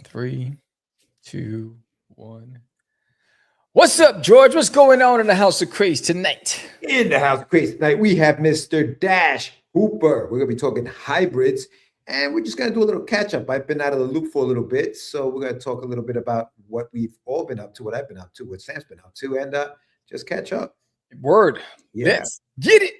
Three, two, one. What's up, George? What's going on in the House of Craze tonight? In the House of Craze tonight, we have Mr. Dash Hooper. We're going to be talking hybrids, and we're just going to do a little catch-up. I've been out of the loop for a little bit, so we're going to talk a little bit about what we've all been up to, what I've been up to, what Sam's been up to, and just catch up. Word. Yeah. Let's get it.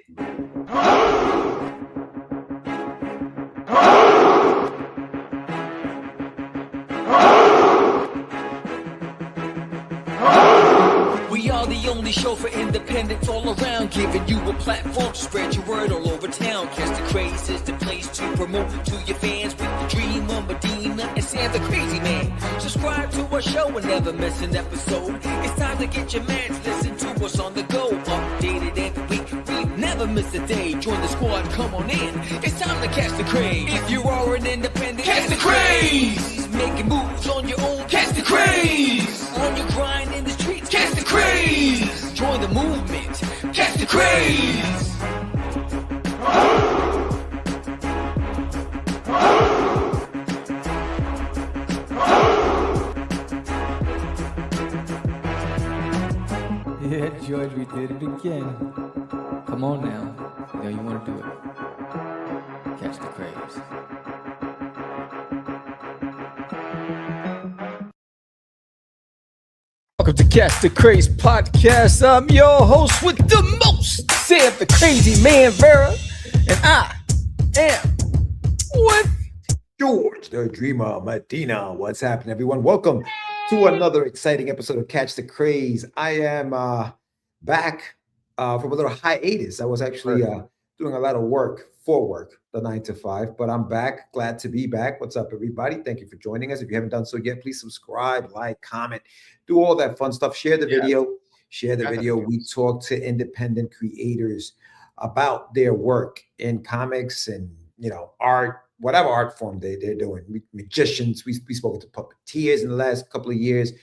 We are the only show for independents all around, giving you a platform to spread your word all over town. Catch the Craze is the place to promote to your fans with the Dreamer, Medina, and Sam the Crazy Man. Subscribe to our show and never miss an episode. It's time to get your mans, listen to us on the go. Updated every week, we never miss a day. Join the squad, come on in. It's time to catch the Craze. If you are an independent, catch the Craze. Making moves on your own, catch the Craze. On your grind in the streets, catch the Craze. Join the movement, catch the Craze. Yeah, George, we did it again. Come on now. You know you want to do it. Catch the Craze. Welcome to Catch the Craze podcast. I'm your host with the most, Sam the Crazy Man Vera, and I am with George, the Dreamer, Medina. What's happening, everyone? Welcome to another exciting episode of Catch the Craze. I am back from a little hiatus. I was actually doing a lot of work, the 9 to 5, but I'm back. Glad to be back. What's up, everybody? Thank you for joining us. If you haven't done so yet, please subscribe, like, comment, do all that fun stuff. Share the video. Share the video. We talk to independent creators about their work in comics and, you know, art, whatever art form they're doing. Magicians. We spoke to puppeteers in the last couple of years.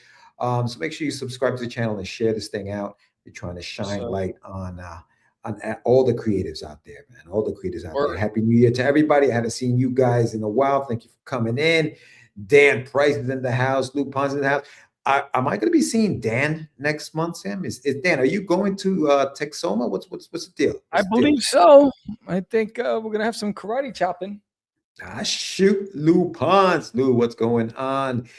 So make sure you subscribe to the channel and share this thing out. We're trying to shine light on all the creatives out there, man. All the creatives out there. Happy New Year to everybody. I haven't seen you guys in a while. Thank you for coming in. Dan Price is in the house. Lou Pon's in the house. Am I going to be seeing Dan next month, Sam? Is Dan? Are you going to Texoma? What's the deal? I believe so. I think we're gonna have some karate chopping. Shoot, Lou Pons. Lou, what's going on?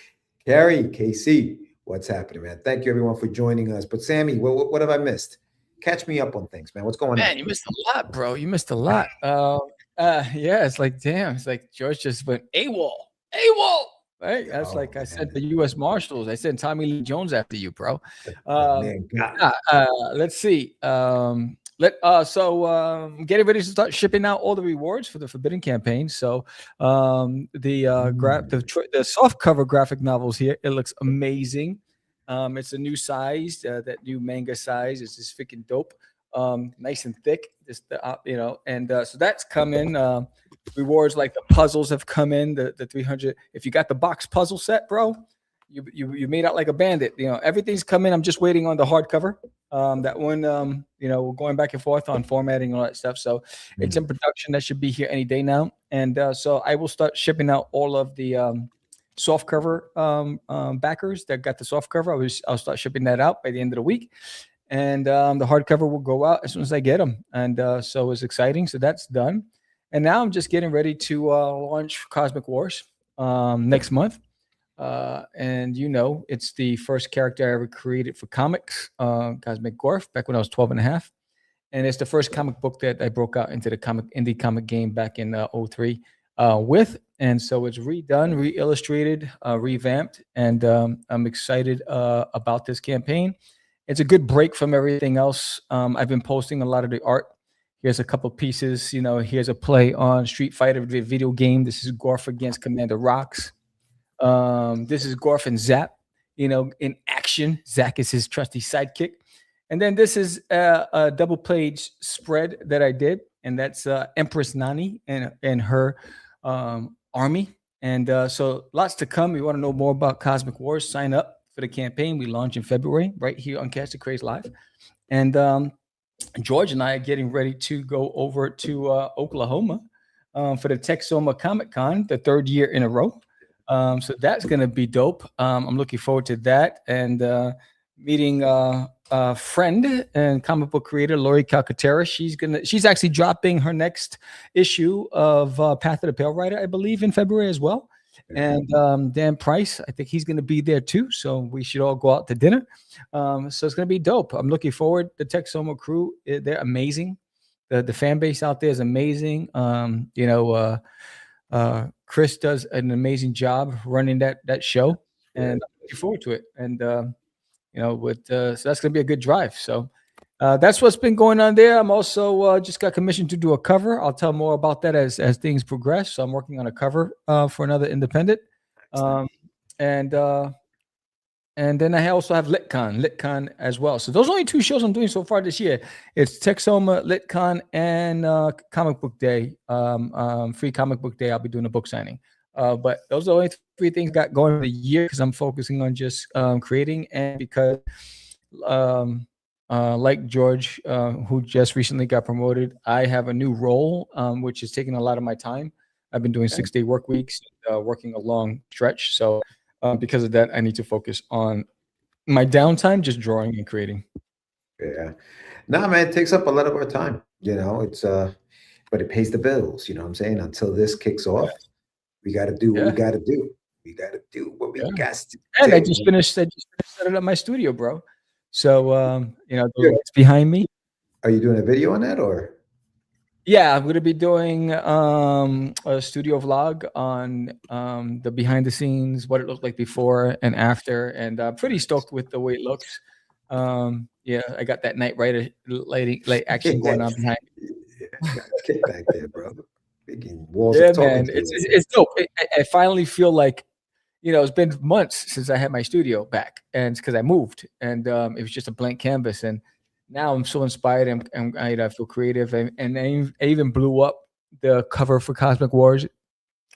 Carrie, KC, what's happening, man? Thank you, everyone, for joining us. But Sammy, what have I missed? Catch me up on things, man. What's going on? Man, you missed a lot, bro. You missed a lot. Yeah, it's like, damn. It's like George just went AWOL. Right? That's like I said, the U.S. Marshals. I said Tommy Lee Jones after you, bro. Let's see. Getting ready to start shipping out all the rewards for the Forbidden campaign. So the soft cover graphic novels here, it looks amazing. It's a new size, that new manga size. It's just freaking dope. Nice and thick. Just so that's coming. Rewards like the puzzles have come in. The 300. If you got the box puzzle set, bro, you made out like a bandit. You know, everything's coming. I'm just waiting on the hardcover. That one, we're going back and forth on formatting and all that stuff. So it's in production. That should be here any day now. And so I will start shipping out all of the soft cover backers that got the soft cover. I'll start shipping that out by the end of the week. And the hardcover will go out as soon as I get them. And so it's exciting. So that's done. And now I'm just getting ready to launch Cosmic Wars next month. And it's the first character I ever created for comics, Cosmic Gorf, back when I was 12 and a half. And it's the first comic book that I broke out into the indie comic game back in 03 with. And so it's redone, re-illustrated, revamped. And I'm excited about this campaign. It's a good break from everything else. I've been posting a lot of the art. Here's a couple pieces. Here's a play on Street Fighter, the video game. This is Gorf against Commander Rocks. This is Gorf and Zap, in action. Zack is his trusty sidekick. And then this is a double page spread that I did. And that's Empress Nani and her army. And so lots to come. You want to know more about Cosmic Wars, sign up for the campaign. We launch in February right here on Catch the Craze Live. And George and I are getting ready to go over to Oklahoma for the Texoma Comic Con, the third year in a row. So that's gonna be dope. I'm looking forward to that and meeting a friend and comic book creator Lori Calcaterra. She's actually dropping her next issue of Path of the Pale Rider, I believe, in February as well. And Dan Price, I think he's going to be there too. So we should all go out to dinner. So it's going to be dope. I'm looking forward. The Texoma crew, they're amazing. The fan base out there is amazing. Chris does an amazing job running that show, and I'm looking forward to it. And so that's going to be a good drive. So that's what's been going on there. I'm also just got commissioned to do a cover. I'll tell more about that as things progress. So I'm working on a cover for another independent. And then I also have LitCon as well. So those are only two shows I'm doing so far this year. It's Texoma, LitCon, and Comic Book Day, Free Comic Book Day. I'll be doing a book signing. But those are the only three things I got going for the year because I'm focusing on just creating, and because like George, who just recently got promoted, I have a new role, which is taking a lot of my time. I've been doing 6-day work weeks, working a long stretch. So because of that, I need to focus on my downtime, just drawing and creating. Yeah. No, man, it takes up a lot of our time. It's but it pays the bills. You know what I'm saying? Until this kicks off, we got to do what we got to do. We got to do what we got to do. And I just finished setting up my studio, bro. So the lights behind me. Are you doing a video on that or? Yeah, I'm going to be doing a studio vlog on the behind the scenes, what it looked like before and after, and I'm pretty stoked with the way it looks. I got that Knight Rider light action going on behind me. Get back there, bro. Walls man, it's dope. I finally feel like, it's been months since I had my studio back, and it's because I moved, and it was just a blank canvas, and now I'm so inspired and I feel creative. And I even blew up the cover for Cosmic Wars.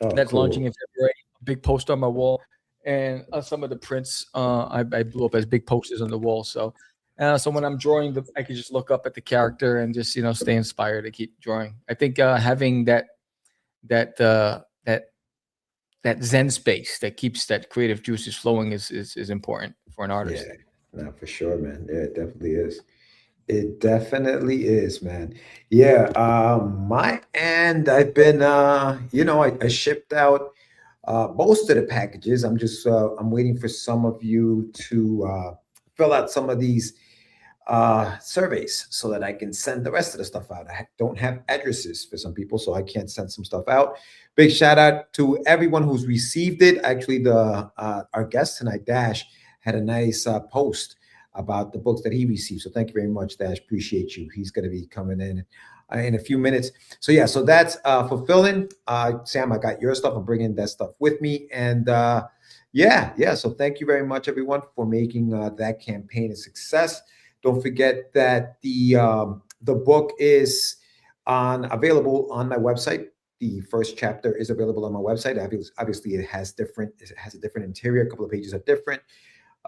That's cool. Launching in February. A big poster on my wall. And some of the prints I blew up as big posters on the wall. So when I'm drawing, I can just look up at the character and just, stay inspired to keep drawing. I think having that Zen space that keeps that creative juices flowing is important for an artist. Yeah, no, for sure, man. Yeah, it definitely is. It definitely is, man. Yeah, my end, I've been, I shipped out most of the packages. I'm waiting for some of you to fill out some of these surveys so that I can send the rest of the stuff out. I don't have addresses for some people, so I can't send some stuff out. Big shout out to everyone who's received it. Actually, our guest tonight, Dash, had a nice post about the books that he received. So thank you very much, Dash. Appreciate you. He's going to be coming in a few minutes. So yeah, so that's fulfilling. Sam, I got your stuff. I'm bringing that stuff with me. And so thank you very much, everyone, for making that campaign a success. Don't forget that the book is available on my website. The first chapter is available on my website. Obviously, it has a different interior. A couple of pages are different,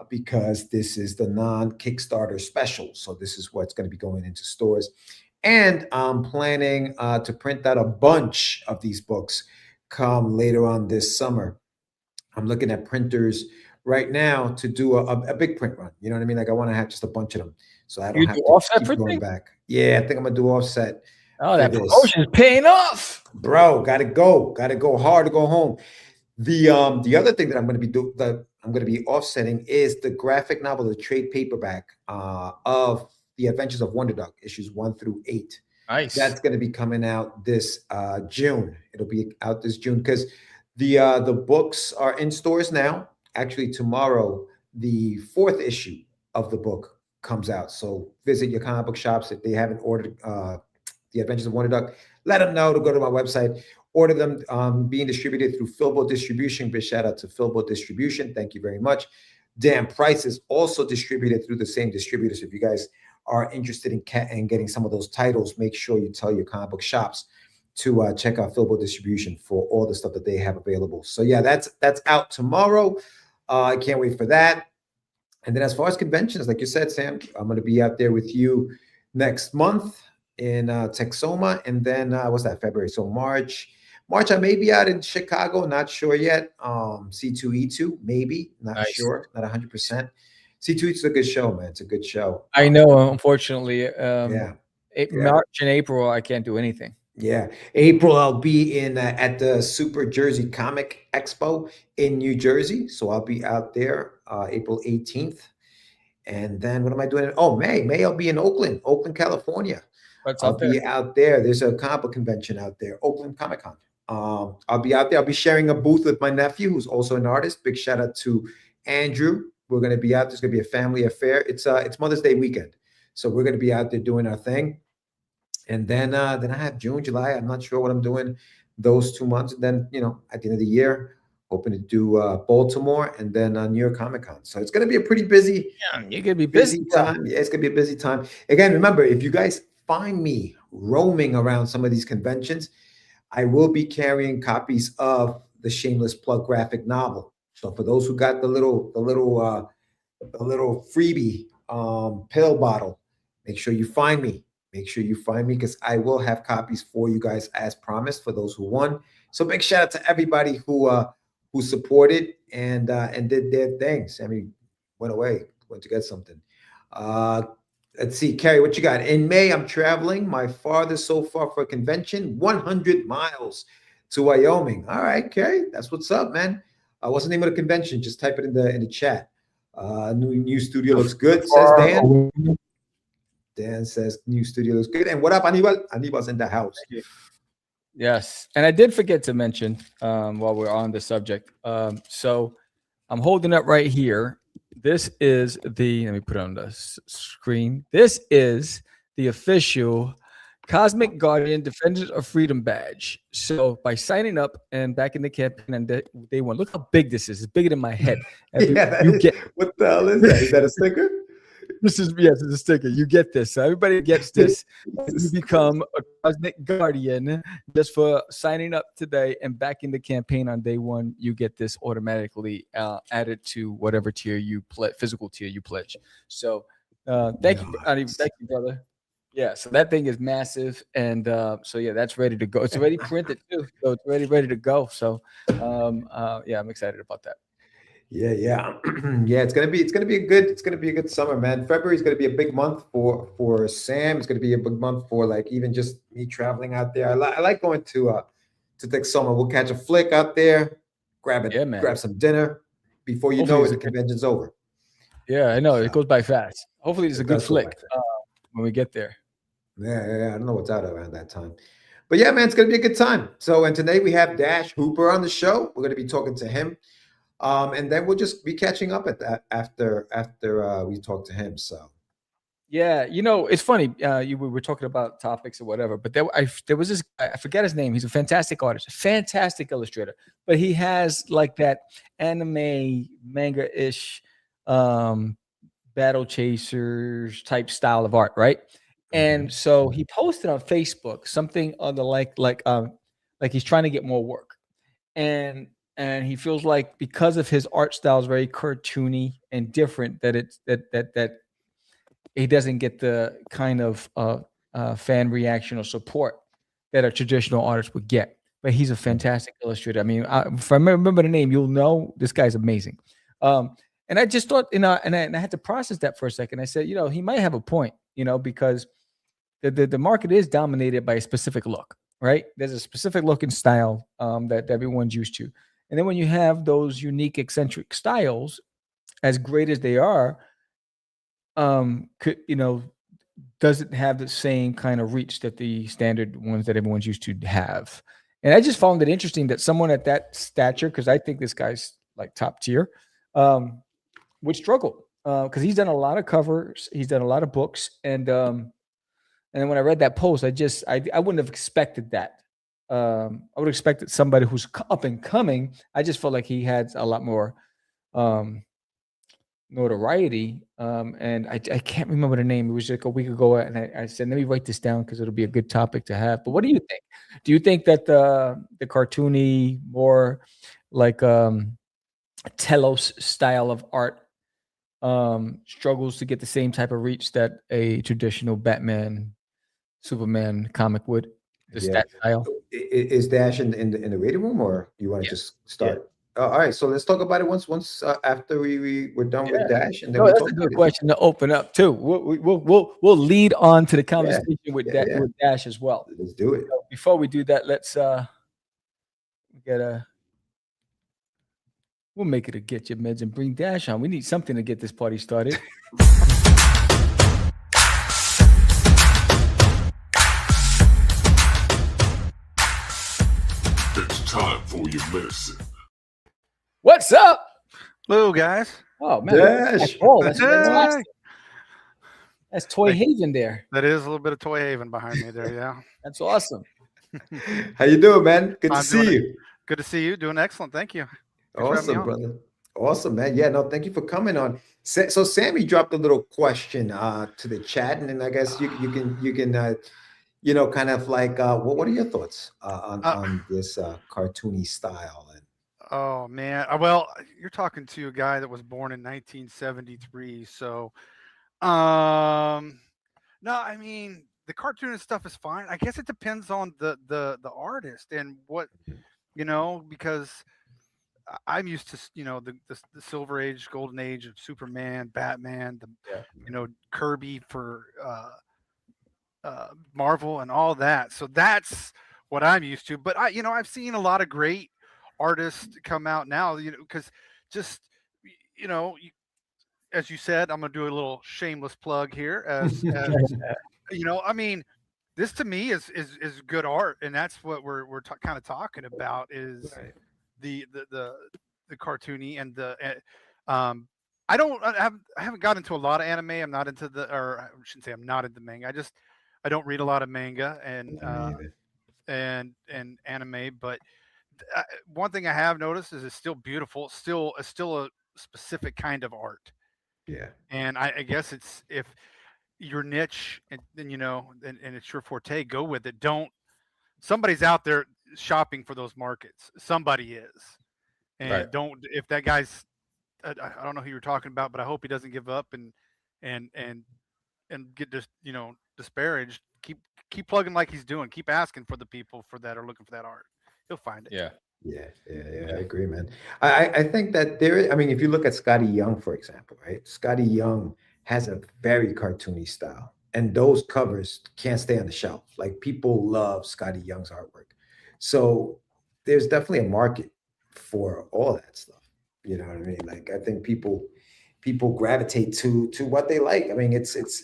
because this is the non-Kickstarter special. So this is what's going to be going into stores. And I'm planning to print out a bunch of these books come later on this summer. I'm looking at printers right now to do a big print run. You know what I mean? Like I want to have just a bunch of them. So I don't have to offset keep going back. Yeah, I think I'm going to do offset. Oh, that promotion is paying off. Bro, got to go hard to go home. The other thing that I'm going to be offsetting is the graphic novel, the trade paperback of The Adventures of Wonder Duck, issues 1 through 8. Nice. That's going to be coming out this June. It'll be out this June because the books are in stores now. Actually, tomorrow, the 4th issue of the book comes out. So visit your comic book shops if they haven't ordered The Adventures of Wonder Duck. Let them know to go to my website. Order them being distributed through Filbo Distribution. Big shout out to Filbo Distribution. Thank you very much. Dan Price is also distributed through the same distributor. So if you guys are interested in getting some of those titles, make sure you tell your comic book shops to check out Filbo Distribution for all the stuff that they have available. So yeah, that's out tomorrow. I can't wait for that. And then as far as conventions, like you said, Sam, I'm going to be out there with you next month in Texoma. And then what's that, February? So March March, I may be out in Chicago, not sure yet. C2E2, maybe, not Nice. sure, not 100%. C2E2 is a good show, man. It's a good show. I know, unfortunately, Yeah. March and April, I can't do anything. Yeah, April I'll be in at the Super Jersey Comic Expo in New Jersey, so I'll be out there April 18th. And then what am I doing? Oh, May I'll be in Oakland, California. What's I'll up there? be out there. There's a comic book convention out there, Oakland Comic Con. I'll be out there. I'll be sharing a booth with my nephew, who's also an artist. Big shout out to Andrew. We're going to be out. There's going to be a family affair. It's Mother's Day weekend, so we're going to be out there doing our thing. And then I have June, July. I'm not sure what I'm doing those 2 months. And then, at the end of the year, hoping to do Baltimore and then New York Comic Con. So it's going to be a pretty busy. Yeah, you're gonna be busy time. Yeah, it's going to be a busy time. Again, remember, if you guys find me roaming around some of these conventions, I will be carrying copies of the Shameless Plug graphic novel. So for those who got the little freebie pill bottle, make sure you find me. Make sure you find me because I will have copies for you guys as promised for those who won. So big shout out to everybody who supported and did their things. I mean, went to get something. Let's see, Carrie, what you got? In May, I'm traveling. My farthest so far for a convention, 100 miles to Wyoming. All right, Carrie, that's what's up, man. What's the name of the convention? Just type it in the chat. New studio looks good, says Dan. Dan says new studio looks good. And what up, Anibal? Anibal's in the house. Yes, and I did forget to mention while we're on the subject. So I'm holding up right here. This is let me put it on the screen. This is the official Cosmic Guardian Defenders of Freedom badge. So by signing up and back in the campaign on day one, look how big this is. It's bigger than my head. What the hell is that? Is that a sticker? Yes, it's a sticker. You get this. So everybody gets this. You become a Cosmic Guardian just for signing up today and back in the campaign on day one. You get this automatically added to whatever tier you physical tier you pledge. So thank you, brother. Yeah, so that thing is massive, and so yeah, that's ready to go. It's already printed too, so it's ready to go. So yeah, I'm excited about that. Yeah. Yeah, it's gonna be a good summer, man. February is gonna be a big month for Sam. It's gonna be a big month for like even just me traveling out there. I like going to Texoma. We'll catch a flick out there, grab some dinner before you know it, the convention's over. Yeah, I know it goes by fast. Hopefully, it's a good flick when we get there. Yeah. I don't know what's out around that time. But yeah, man, it's going to be a good time. So, and today we have Dash Hooper on the show. We're going to be talking to him. And then we'll just be catching up at that after we talk to him. So, yeah, it's funny. We were talking about topics or whatever, but there was this guy, I forget his name. He's a fantastic artist, a fantastic illustrator, but he has like that anime manga-ish battle chasers type style of art, right? And so he posted on Facebook something on the like he's trying to get more work, and he feels like because of his art style is very cartoony and different that he doesn't get the kind of fan reaction or support that a traditional artist would get. But he's a fantastic illustrator. I mean, if I remember the name, you'll know this guy's amazing. And I just thought, and I had to process that for a second. I said, he might have a point, because the market is dominated by a specific look, right? There's a specific look and style that everyone's used to. And then when you have those unique, eccentric styles, as great as they are, doesn't have the same kind of reach that the standard ones that everyone's used to have. And I just found it interesting that someone at that stature, because I think this guy's like top tier, would struggle because he's done a lot of covers, he's done a lot of books, and then when I read that post, I wouldn't have expected that. I would have expected somebody who's up and coming. I just felt like he had a lot more notoriety, and I can't remember the name. It was like a week ago, and I said, let me write this down because it'll be a good topic to have. But what do you think? Do you think that the cartoony, more like Telos style of art struggles to get the same type of reach that a traditional Batman, Superman comic would? Just Yeah. that style. Is Dash in the waiting room, or you want to Yeah. just start? All right, so let's talk about it once after we're done with Yeah. Dash, and then No, we'll that's talk a about good it. question to open up too. We'll lead on to the Yeah, conversation with yeah, yeah. with Dash as well. Let's do it. So before we do that, let's we'll make it a get your meds and bring Dash on. We need something to get this party started. It's time for your medicine. What's up? Hello, guys. Oh man, Dash. that's Hey. fantastic. That's Toy Thank you. Haven there. That is a little bit of Toy Haven behind me there. Yeah. That's awesome. How you doing, man? Good to I'm see doing you. Good to see you. Doing excellent. Thank you. Thanks for having me Awesome, on. brother. Awesome, man. Yeah, no, thank you for coming on. So Sammy dropped a little question to the chat, and then I guess you can kind of like what are your thoughts on this cartoony style? And Oh man. Well, you're talking to a guy that was born in 1973. So, no, I mean the cartoon and stuff is fine. I guess it depends on the artist and what because I'm used to the Silver Age, Golden Age of Superman, Batman, Kirby for Marvel and all that. So that's what I'm used to. But I've seen a lot of great artists come out now. Because just as you said, I'm gonna do a little shameless plug here. As I mean, this to me is good art, and that's what we're kind of talking about is right. the cartoony and I haven't got into a lot of anime. I'm not into or I shouldn't say I'm not into manga. I don't read a lot of manga and anime. But one thing I have noticed is it's still beautiful. It's still a specific kind of art. Yeah. And I guess it's if your niche and it's your forte, go with it. Don't somebody's out there shopping for those markets. Somebody is. And Right. don't if that guy's I don't know who you're talking about, but I hope he doesn't give up and get just disparaged. Keep plugging like he's doing. Keep asking for the people that are looking for that art. He'll find it. Yeah. Yeah, I agree, man. I think that I mean, if you look at Scotty Young, for example, right? Scotty Young has a very cartoony style, and those covers can't stay on the shelf. Like people love Scotty Young's artwork. So there's definitely a market for all that stuff. You know what I mean? Like I think people gravitate to what they like. I mean, it's there's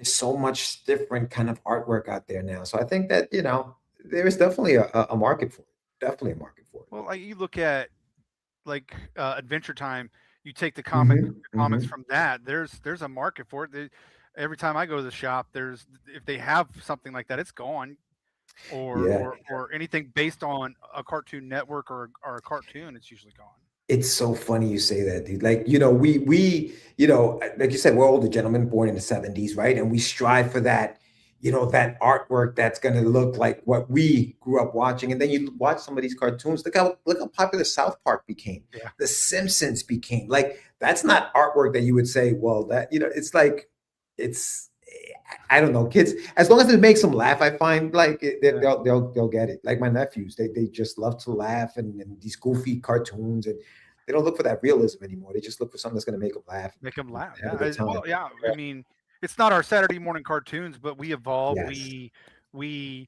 so much different kind of artwork out there now. So I think that there is definitely a market for it. Definitely a market for it. Well, like you look at like Adventure Time, you take the Mhm, comics mhm. from that. There's a market for it. Every time I go to the shop, if they have something like that, it's gone. Yeah. Or anything based on a Cartoon Network or a cartoon, it's usually gone. It's so funny you say that, dude. Like, like you said, we're older gentlemen born in the 70s, right? And we strive for that, that artwork that's going to look like what we grew up watching. And then you watch some of these cartoons. Look how popular South Park became. Yeah. The Simpsons became. Like, that's not artwork that you would say, well, that, it's like, I don't know, kids, as long as it makes them laugh, I find like they'll get it. Like my nephews, they just love to laugh and these goofy cartoons, and they don't look for that realism anymore. They just look for something that's going to make them laugh. Make them laugh. Have a Yeah. good time. Well, yeah. I mean, it's not our Saturday morning cartoons, but we evolve. Yes. We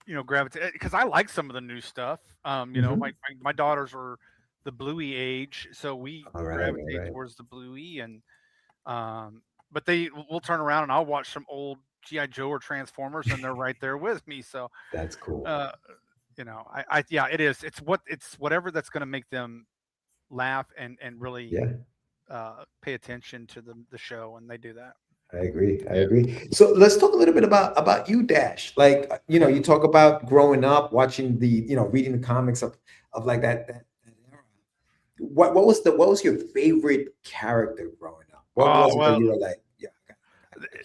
gravitate because I like some of the new stuff. My daughters are the Bluey age, so we All right, gravitate all right. towards the Bluey and but we'll turn around and I'll watch some old GI Joe or Transformers, and they're right there with me. So That's cool. yeah, it is. It's whatever that's going to make them laugh and really pay attention to the show, and they do that. I agree. So let's talk a little bit about you, Dash. Like, you talk about growing up, watching reading the comics of like that era. What was your favorite character growing up? What was it that you were like, yeah,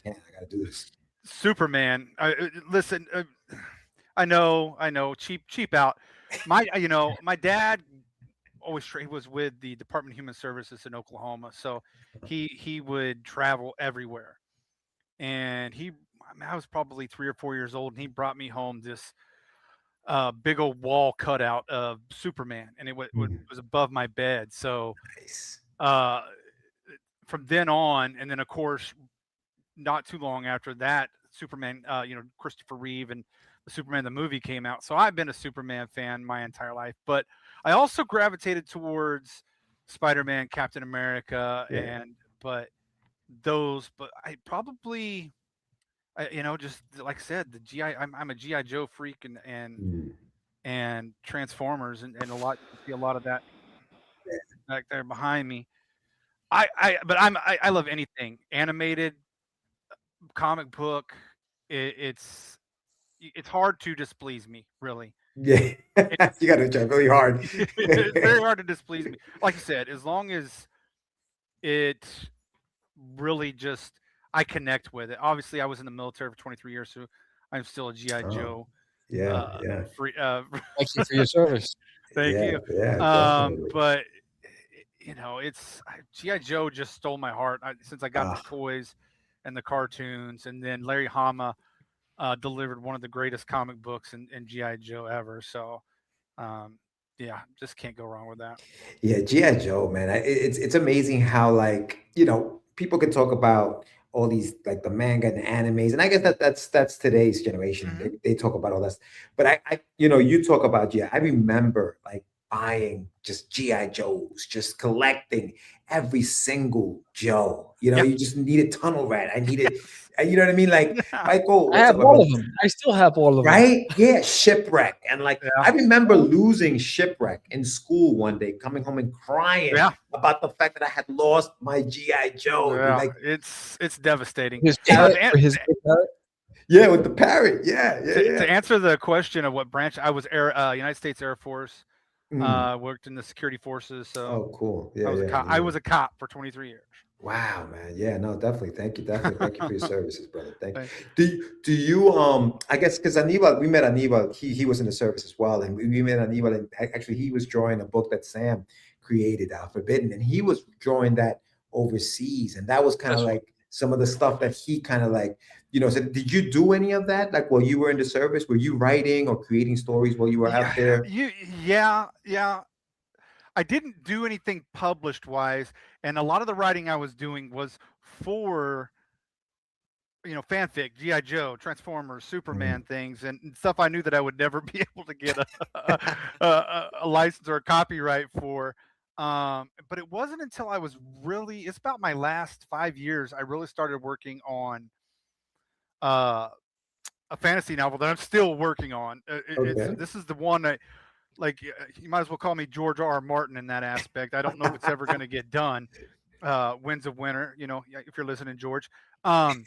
I gotta do this? Superman. Listen, I know, cheap out. My dad he was with the Department of Human Services in Oklahoma, so he would travel everywhere, and mean, I was probably 3 or 4 years old, and he brought me home this big old wall cutout of Superman, and it Mm, was above my bed. So nice. uh, from then on, and then of course, not too long after that, Superman, Christopher Reeve and the Superman the movie came out. So I've been a Superman fan my entire life, but I also gravitated towards Spider-Man, Captain America, Yeah. but I probably, just like I said, the GI. I'm a GI Joe freak, Mm. and Transformers, and a lot. You can see a lot of that back there behind me. I love anything animated, comic book. It's hard to displease me, really. Yeah. It's You got to try really hard. it's very hard to displease me. Like you said, as long as it really just I connect with it. Obviously, I was in the military for 23 years, so I'm still a GI Oh, Joe. yeah, Uh, yeah, free. Thank you for your service. Thank yeah, you. yeah, definitely. But GI Joe just stole my heart since I got the Ah, toys and the cartoons, and then Larry Hama delivered one of the greatest comic books in GI Joe ever. So, um, yeah, just can't go wrong with that. yeah, G.I. Joe, man. It's amazing how like, people can talk about all these like the manga and the animes, and I guess that's today's generation. Hmm. They talk about all that, but you talk about G.I. I remember like buying just G.I. Joes, just collecting every single Joe. Yeah. You just needed Tunnel Rat. I needed, you know what I mean? Like Yeah. Michael, I what's have up, all Michael? of them. I still have all of them. Right? Yeah, Shipwreck. And like Yeah. I remember losing Shipwreck in school one day, coming home and crying Yeah. about the fact that I had lost my G.I. Joe. Dude. Yeah. Like, It's devastating. His Uh, parrot, to, an- his big parrot. yeah, with the parrot. Yeah, yeah, to, yeah. to answer the question of what branch I was, United States Air Force. Mm. Worked in the security forces, so Oh, cool. I Yeah, was a yeah, cop. I yeah. was a cop for 23 years. Wow, man. Yeah, no, definitely. Thank you. Definitely thank you for your services, brother. Thank you. Thank you. Do you I guess because Anibal, we met Anibal, he was in the service as well. And we met Anibal, and actually he was drawing a book that Sam created, Forbidden, and he was drawing that overseas. And that was kind of That's like some of the stuff that he kind of like, so did you do any of that? Like while you were in the service, were you writing or creating stories while you were out Yeah, there? yeah. I didn't do anything published wise, and a lot of the writing I was doing was for fanfic, GI Joe, Transformers, Mm. Superman things, and stuff I knew that I would never be able to get a license or a copyright for. But it wasn't until I was it's about my last 5 years I really started working on uh, a fantasy novel that I'm still working on. Okay. This is the one that you might as well call me George R. Martin in that aspect. I don't know if it's ever going to get done. Winds of Winter, if you're listening, George. Um,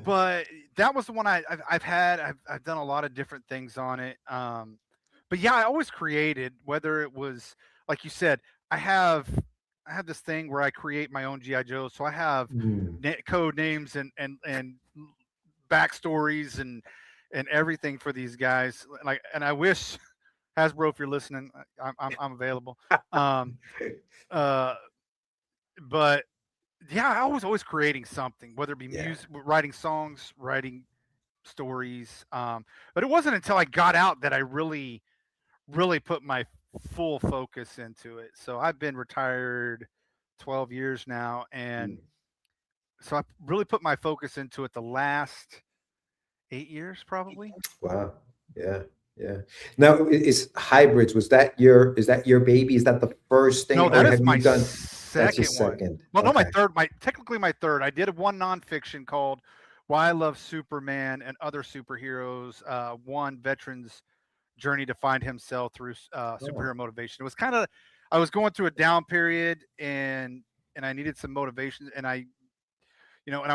but that was the one I've done a lot of different things on it. But yeah, I always created, whether it was like you said, I have this thing where I create my own GI Joe. So I have Mm. code names and backstories and everything for these guys. And I wish Hasbro, if you're listening, I'm available. Um, uh, but yeah, I was always creating something, whether it be Yeah. music, writing songs, writing stories. But it wasn't until I got out that I really, really put my full focus into it. So I've been retired 12 years now, and Mm. so I really put my focus into it the last 8 years, probably. Wow. Yeah. Yeah. Now, is hybrids, is that your baby? Is that the first thing, No, or that is have my you done? That's your second one. second. Well, no, Okay. technically my third. I did one nonfiction called "Why I Love Superman and Other Superheroes." One veteran's journey to find himself through Oh. superhero motivation. It was kind of, I was going through a down period, and I needed some motivation, and I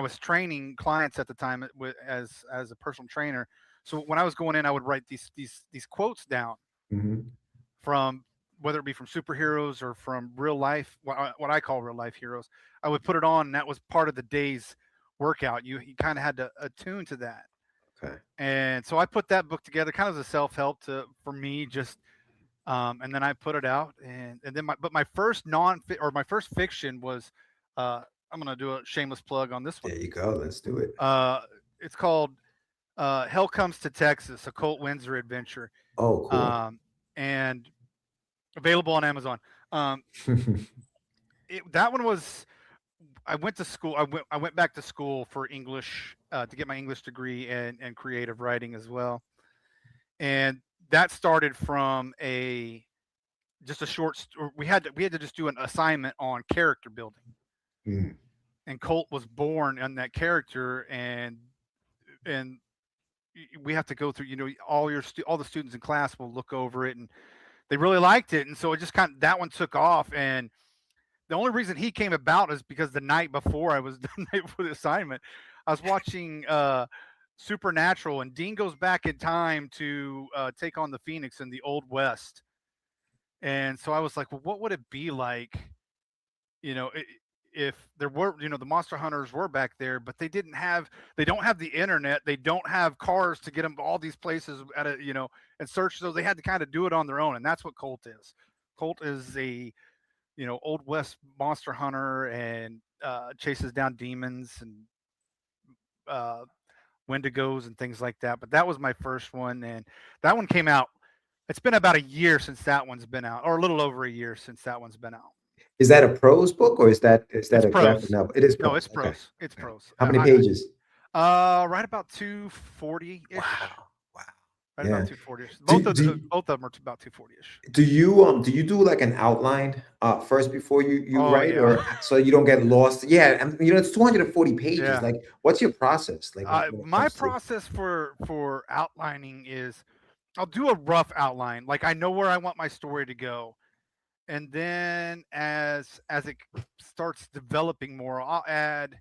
was training clients at the time as a personal trainer. So when I was going in, I would write these quotes down Mhm. from, whether it be from superheroes or from real life, what I call real life heroes. I would put it on, and that was part of the day's workout. You kind of had to attune to that, Okay. and so I put that book together, kind of as a self help to for me, just and then I put it out, and then my first my first fiction was, I'm gonna do a shameless plug on this one. There you go. Let's do it. Uh, it's called Hell Comes to Texas, a Colt Windsor adventure. Oh, cool. And available on Amazon. That one was, I went to school. I went back to school for English to get my English degree and creative writing as well. And that started from just a short. We had to just do an assignment on character building. Mm. And Colt was born on that character, and we have to go through. All the students in class will look over it, and they really liked it, and so it just that one took off. And the only reason he came about is because the night before I was done for the assignment, I was watching Supernatural, and Dean goes back in time to take on the Phoenix in the Old West. And so I was like, well, what would it be like, if there were, the monster hunters were back there, but they don't have the internet, they don't have cars to get them to all these places and search. So they had to kind of do it on their own. And that's what Colt is. Colt is a, Old West monster hunter, and chases down demons and Wendigos and things like that. But that was my first one, and that one came out. It's been about a year since that one's been out, or a little over a year since that one's been out. Is that a prose book, or is that It's a prose. graphic novel? It is prose. No, it's prose. Okay. It's prose. How many pages? Right about 240-ish. Wow. Right Yeah. about 240-ish. Both of them are about 240-ish. Do you do like an outline first before you write, yeah. or so you don't get lost? Yeah, and it's 240 pages. Yeah. Like, what's your process? Like, when it My comes to- process for outlining is, I'll do a rough outline. Like, I know where I want my story to go. And then as it starts developing more, I'll add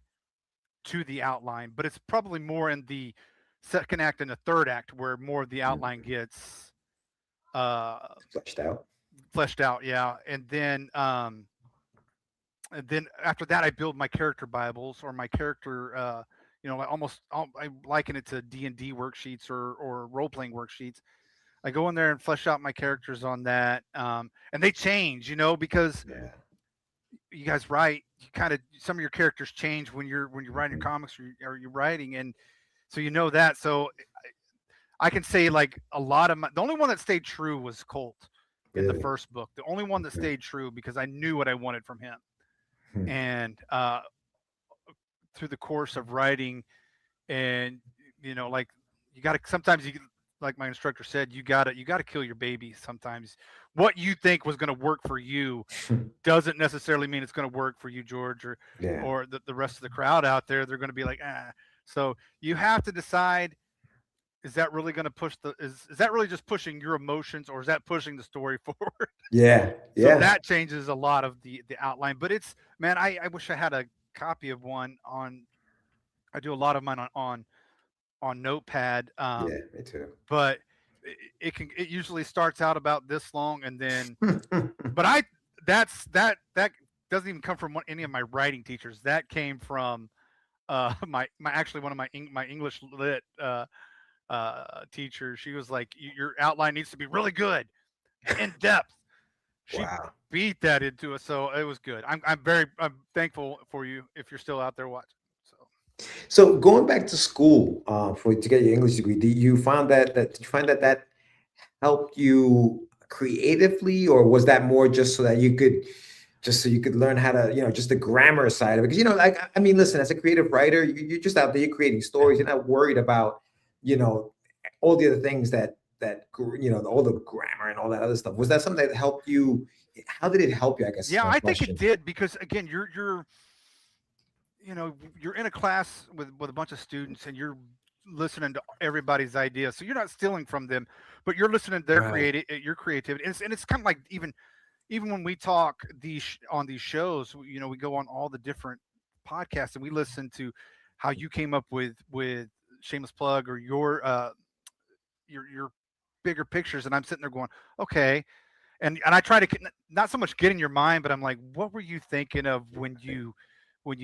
to the outline. But it's probably more in the second act and the third act where more of the outline gets fleshed out. Yeah. And then after that, I build my character Bibles, or my character I liken it to D&D worksheets or role-playing worksheets. I go in there and flesh out my characters on that. And they change, because you guys write, some of your characters change when you're writing your comics or you're writing. And so that. So I can say, like, a lot of the only one that stayed true was Colt in the first book. The only one that stayed true, because I knew what I wanted from him. And through the course of writing, and like, sometimes like my instructor said, you gotta kill your baby. Sometimes what you think was going to work for you doesn't necessarily mean it's going to work for you, George, or the rest of the crowd out there. They're going to be like, ah. So you have to decide, is that really going to push is that really just pushing your emotions, or is that pushing the story forward? Yeah. So that changes a lot of the outline. But it's, man, I wish I had a copy of one I do a lot of mine on Notepad. Yeah, me too. But it usually starts out about this long, and then but that doesn't even come from any of my writing teachers. That came from my actually one of my English lit teacher. She was like, your outline needs to be really good, in depth. She beat that into us, so it was good. I'm thankful for you if you're still out there watching. So going back to school to get your English degree, did you find that helped you creatively, or was that more just so you could learn how to, just the grammar side of it? Because listen, as a creative writer, you're just out there, you're creating stories. You're not worried about all the other things that all the grammar and all that other stuff. Was that something that helped you? How did it help you? I guess. Yeah, I think it did, because again, you're in a class with a bunch of students, and you're listening to everybody's ideas. So you're not stealing from them, but you're listening to their your creativity. And it's kind of like, even when we talk on these shows, we go on all the different podcasts, and we listen to how you came up with shameless plug, or your bigger pictures. And I'm sitting there going, okay. And I try to not so much get in your mind, but I'm like, what were you thinking of when you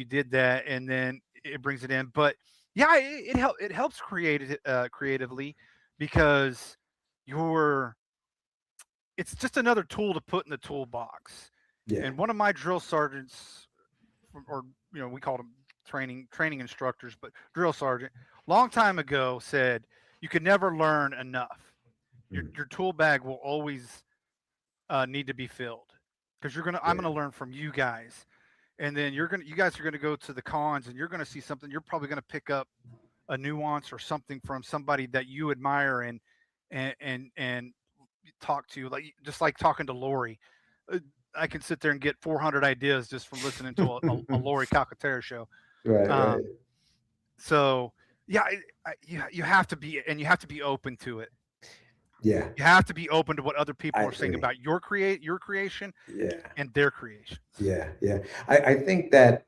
did that? And then it brings it in. But yeah, it helps creatively, because it's just another tool to put in the toolbox. Yeah. And one of my drill sergeants, or we called them training instructors, but drill sergeant, long time ago said you can never learn enough. Your tool bag will always need to be filled because I'm gonna learn from you guys, and then you guys are gonna go to the cons and you're gonna see something. You're probably gonna pick up a nuance or something from somebody that you admire and talk to, like just like talking to Lori. I can sit there and get 400 ideas just from listening to a Lori Calcaterra show. Right. So yeah, you have to be, and you have to be open to it. Yeah. You have to be open to what other people I are saying agree. about your creation Yeah. and their creations. Yeah. I think that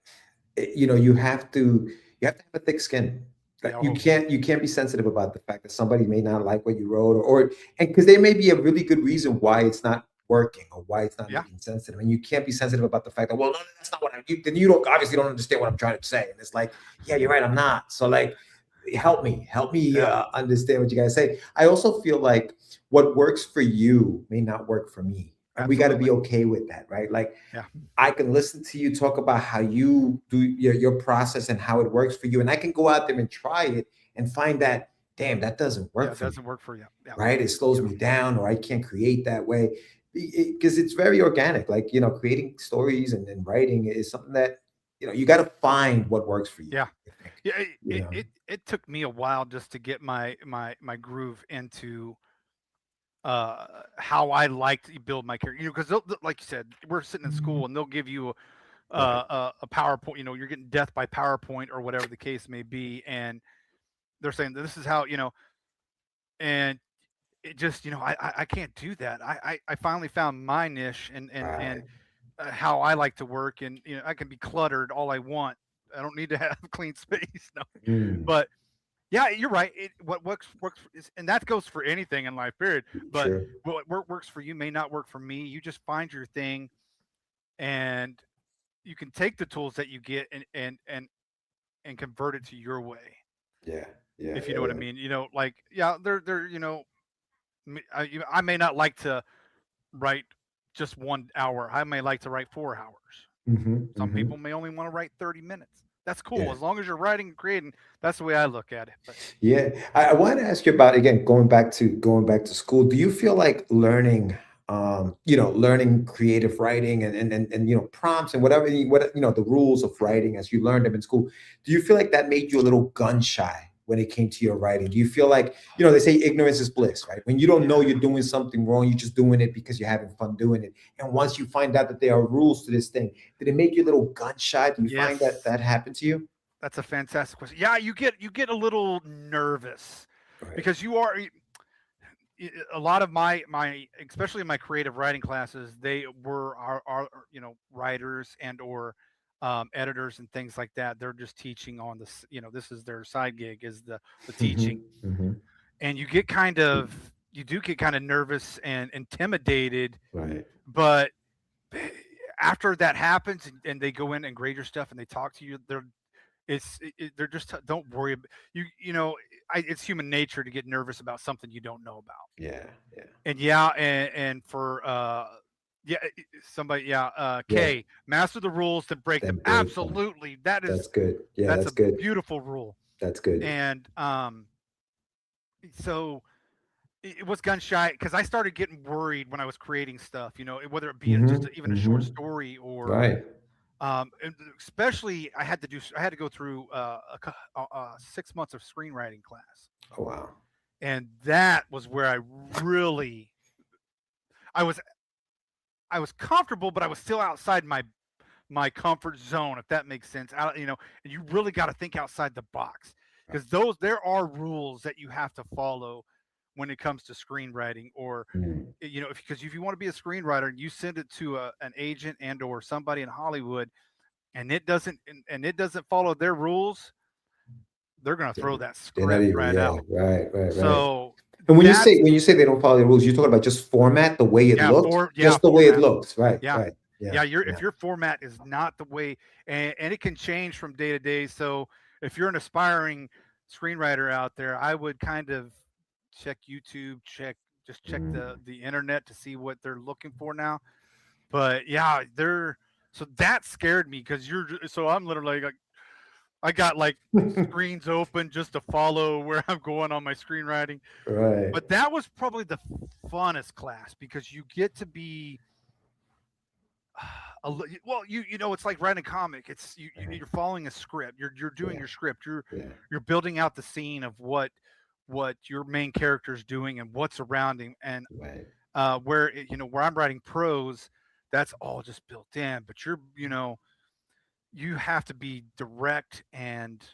you have to have a thick skin. Like, Yeah, you can't be sensitive about the fact that somebody may not like what you wrote, and because there may be a really good reason why it's not working or why it's not making sense to them, and you can't be sensitive about the fact that, well, no, that's not what then you don't understand what I'm trying to say, and it's like, yeah, you're right, I'm not. So like, help me understand what you guys say. I also feel like what works for you may not work for me. And we got to be okay with that, right? Like, I can listen to you talk about how you do your process and how it works for you, and I can go out there and try it and find that, damn, that doesn't work. It doesn't work for you, right? It slows me down, or I can't create that way because it's very organic. Like, creating stories and writing is something that you got to find what works for you. It took me a while just to get my groove into how I like to build my character. Because like you said, we're sitting in school and they'll give you a PowerPoint. You're getting death by PowerPoint or whatever the case may be, and they're saying this is how and it just I can't do that. I finally found my niche and how I like to work, and I can be cluttered all I want. I don't need to have clean space. No, but yeah, you're right. What works and that goes for anything in life, period. But what works for you may not work for me. You just find your thing, and you can take the tools that you get and convert it to your way. Yeah. If you know what I mean. Like they're I may not like to write just 1 hour. I may like to write 4 hours. Some people may only want to write 30 minutes. That's cool. As long as you're writing and creating, that's the way I look at it. But, I want to ask you about, again, going back to school. Do you feel like learning, learning creative writing and prompts and whatever, the rules of writing as you learned them in school, do you feel like that made you a little gun shy when it came to your writing? Do you feel like, they say ignorance is bliss, right? When you don't know you're doing something wrong, you're just doing it because you're having fun doing it. And once you find out that there are rules to this thing, did it make you a little gun shy? Do you find that happened to you? That's a fantastic question. Yeah, you get a little nervous because you are a lot of my especially in my creative writing classes, they were our writers and or editors and things like that. They're just teaching on this, this is their side gig, is the teaching. And you do get kind of nervous and intimidated. Right. But after that happens and they go in and grade your stuff and they talk to you, they're just, don't worry about it's human nature to get nervous about something you don't know about. And for somebody, Kay, master the rules to break them. Absolutely. That's good. That's a beautiful rule. That's good. And so it was gun shy because I started getting worried when I was creating stuff, whether it be just even a short story or and especially I had to go through 6 months of screenwriting class. Oh wow. And that was where I was comfortable, but I was still outside my comfort zone, if that makes sense. And you really got to think outside the box because there are rules that you have to follow when it comes to screenwriting, or because if you want to be a screenwriter and you send it to an agent and or somebody in Hollywood, and it doesn't follow their rules, they're going to throw that script right out. Right. So. And when you say they don't follow the rules, you're talking about just format, the way it looks, just the way it looks, right? Right. If your format is not the way, and it can change from day to day. So if you're an aspiring screenwriter out there, I would kind of check YouTube, check the internet to see what they're looking for now. But so that scared me because I'm literally like, I got like screens open just to follow where I'm going on my screenwriting. Right. But that was probably the funnest class because you get to be well, you know, it's like writing a comic. It's you're following a script. You're doing your script. You're building out the scene of what your main character is doing and what's around him. And where where I'm writing prose, that's all just built in. But you have to be direct and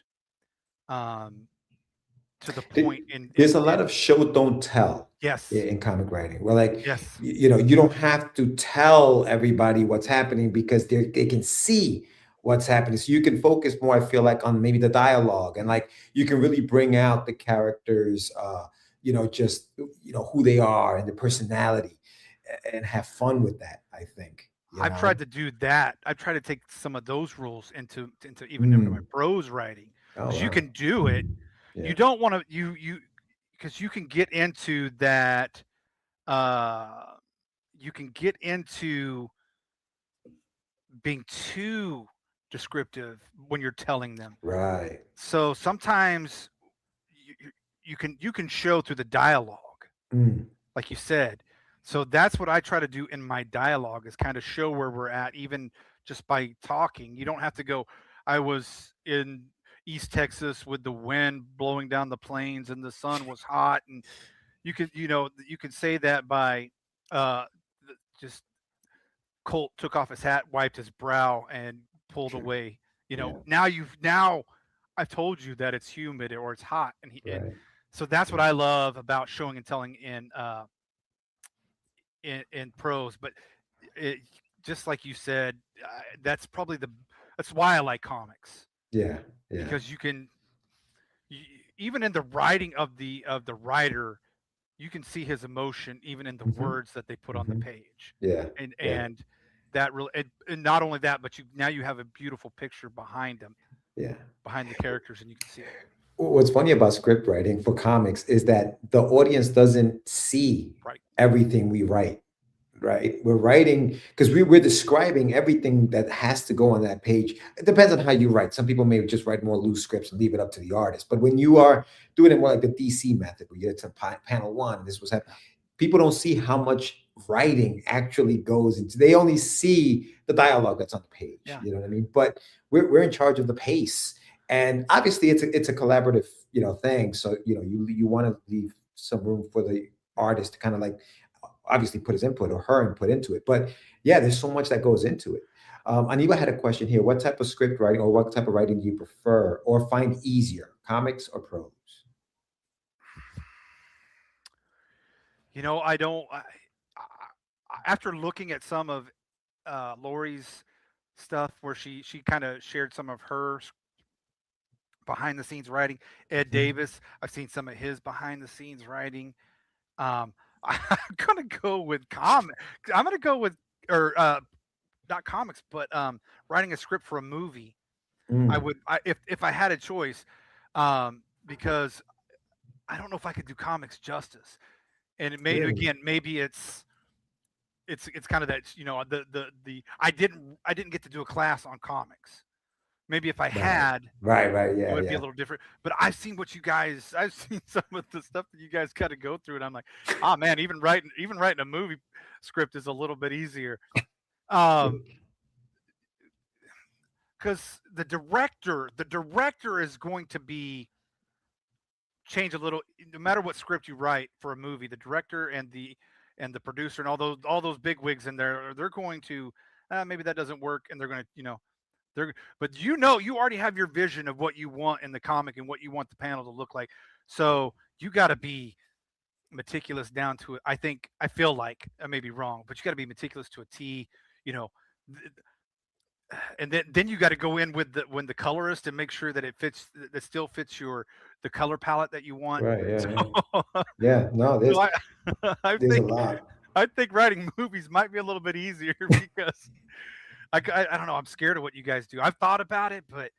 to the point. There's a lot of show don't tell. Yes. In comic writing, well, like yes, you don't have to tell everybody what's happening because they can see what's happening, so you can focus more. I feel like on maybe the dialogue, and like you can really bring out the characters, just who they are and their personality, and have fun with that. I think I've tried to do that. I've tried to take some of those rules into into my prose writing. You can do it. You don't want to because you can get into that. You can get into being too descriptive when you're telling them. Right. So sometimes you can show through the dialogue, like you said. So that's what I try to do in my dialogue, is kind of show where we're at, even just by talking. You don't have to go, I was in East Texas with the wind blowing down the plains and the sun was hot, and you could say that by just Colt took off his hat, wiped his brow, and pulled away. Now I've told you that it's humid or it's hot, and so that's what I love about showing and telling in prose. But just like you said, that's probably that's why I like comics. Yeah. Because you can, even in the writing of the writer, you can see his emotion even in the words that they put on the page. And that really, and not only that, but now you have a beautiful picture behind them. Behind the characters, and you can see it. What's funny about script writing for comics is that the audience doesn't see everything we write. Right, we're writing because we're describing everything that has to go on that page. It depends on how you write. Some people may just write more loose scripts and leave it up to the artist. But when you are doing it more like the DC method, where you get to panel one, this was happening, people don't see how much writing actually goes into. They only see the dialogue that's on the page. You know what I mean? But we're in charge of the pace, and obviously it's a collaborative thing. So you want to leave some room for the artist to kind of like obviously put his input or her input into it. But yeah, there's so much that goes into it. Aniba had a question here. What type of script writing or what type of writing do you prefer or find easier, comics or prose? I don't. After looking at some of Lori's stuff, where she kind of shared some of her behind the scenes writing, Ed Davis, I've seen some of his behind the scenes writing. I'm gonna go with comic. I'm gonna go with not comics, but writing a script for a movie. I would, if I had a choice, because I don't know if I could do comics justice. And it may maybe it's kind of that I didn't get to do a class on comics. Maybe if I had, it would be a little different. But I've seen some of the stuff that you guys got to go through, and I'm like, oh man, even writing a movie script is a little bit easier. Because the director is going to be change a little, no matter what script you write for a movie. The director and the producer and all those big wigs in there, they're going to maybe that doesn't work, and they're going to but you already have your vision of what you want in the comic and what you want the panel to look like. So you got to be meticulous down to it. I feel like I may be wrong, but you got to be meticulous to a T, and then you got to go in with the colorist and make sure that that still fits the color palette that you want. Right. Yeah. No, there's a lot. I think writing movies might be a little bit easier because I don't know. I'm scared of what you guys do. I've thought about it, but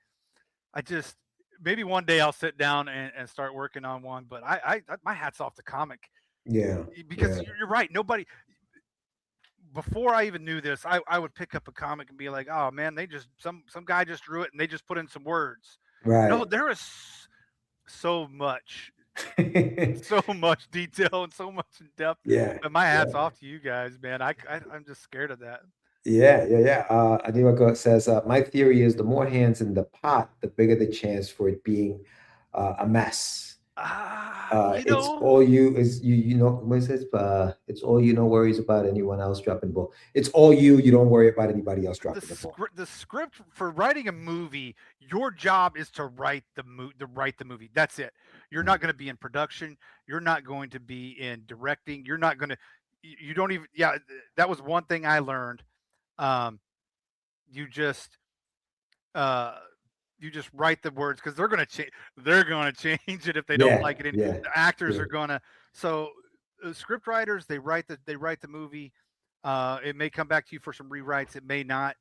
maybe one day I'll sit down and start working on one. But I my hat's off to comic. Yeah. Because you're right. Nobody, before I even knew this, I would pick up a comic and be like, oh man, some guy just drew it and they just put in some words. Right. No, there is so much detail and so much in depth. Yeah. But my hat's Yeah. off to you guys, man. I'm just scared of that. Yeah. Anima says, my theory is the more hands in the pot, the bigger the chance for it being a mess. You It's know, all you is you know what it says, it's all you, no worries about anyone else dropping the ball. It's all you don't worry about anybody else dropping the ball. the script for writing a movie, your job is to write the movie. That's it. You're not going to be in production. You're not going to be in directing. You're not going to. You don't even. Yeah, that was one thing I learned. Um, you just uh, you just write the words because they're going to change. They're going to change it if they don't Yeah, like it. And yeah, the actors yeah. are going to. So script writers, they write the movie. It may come back to you for some rewrites. It may not.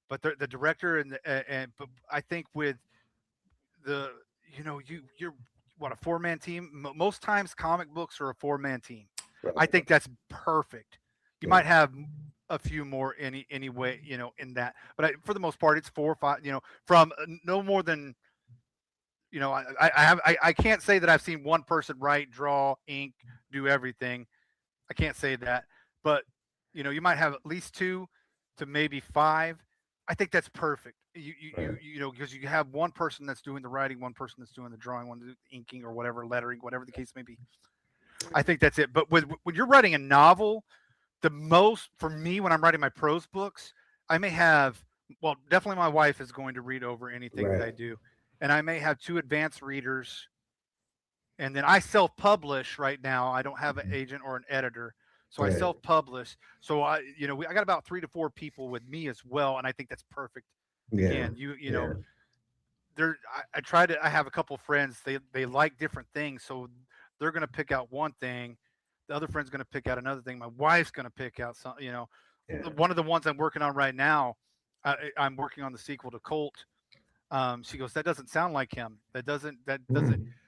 But the director and but I think with the you're what, a 4-man team. Most times comic books are a 4-man team. Right. I think that's perfect. You Yeah. might have a few more anyway, in that, but for the most part, it's 4 or 5. From no more than I can't say that I've seen one person write, draw, ink, do everything. I can't say that, but you might have at least 2 to maybe 5. I think that's perfect. Because you have one person that's doing the writing, one person that's doing the drawing, one doing the inking or whatever, lettering, whatever the case may be. I think that's it. But when you're writing a novel, the most for me when I'm writing my prose books, I may have definitely my wife is going to read over anything that I Right. do, and I may have 2 advanced readers, and then I self-publish right now. I don't have an agent or an editor, so I Right. self-publish. So I got about 3 to 4 people with me as well, and I think that's perfect. Yeah. Again, you know, Yeah. I have a couple of friends, they like different things, so they're going to pick out one thing, the other friend's going to pick out another thing, my wife's going to pick out some. Yeah. One of the ones I'm working on right now, I'm working on the sequel to Colt. She goes, that doesn't sound like him, that doesn't.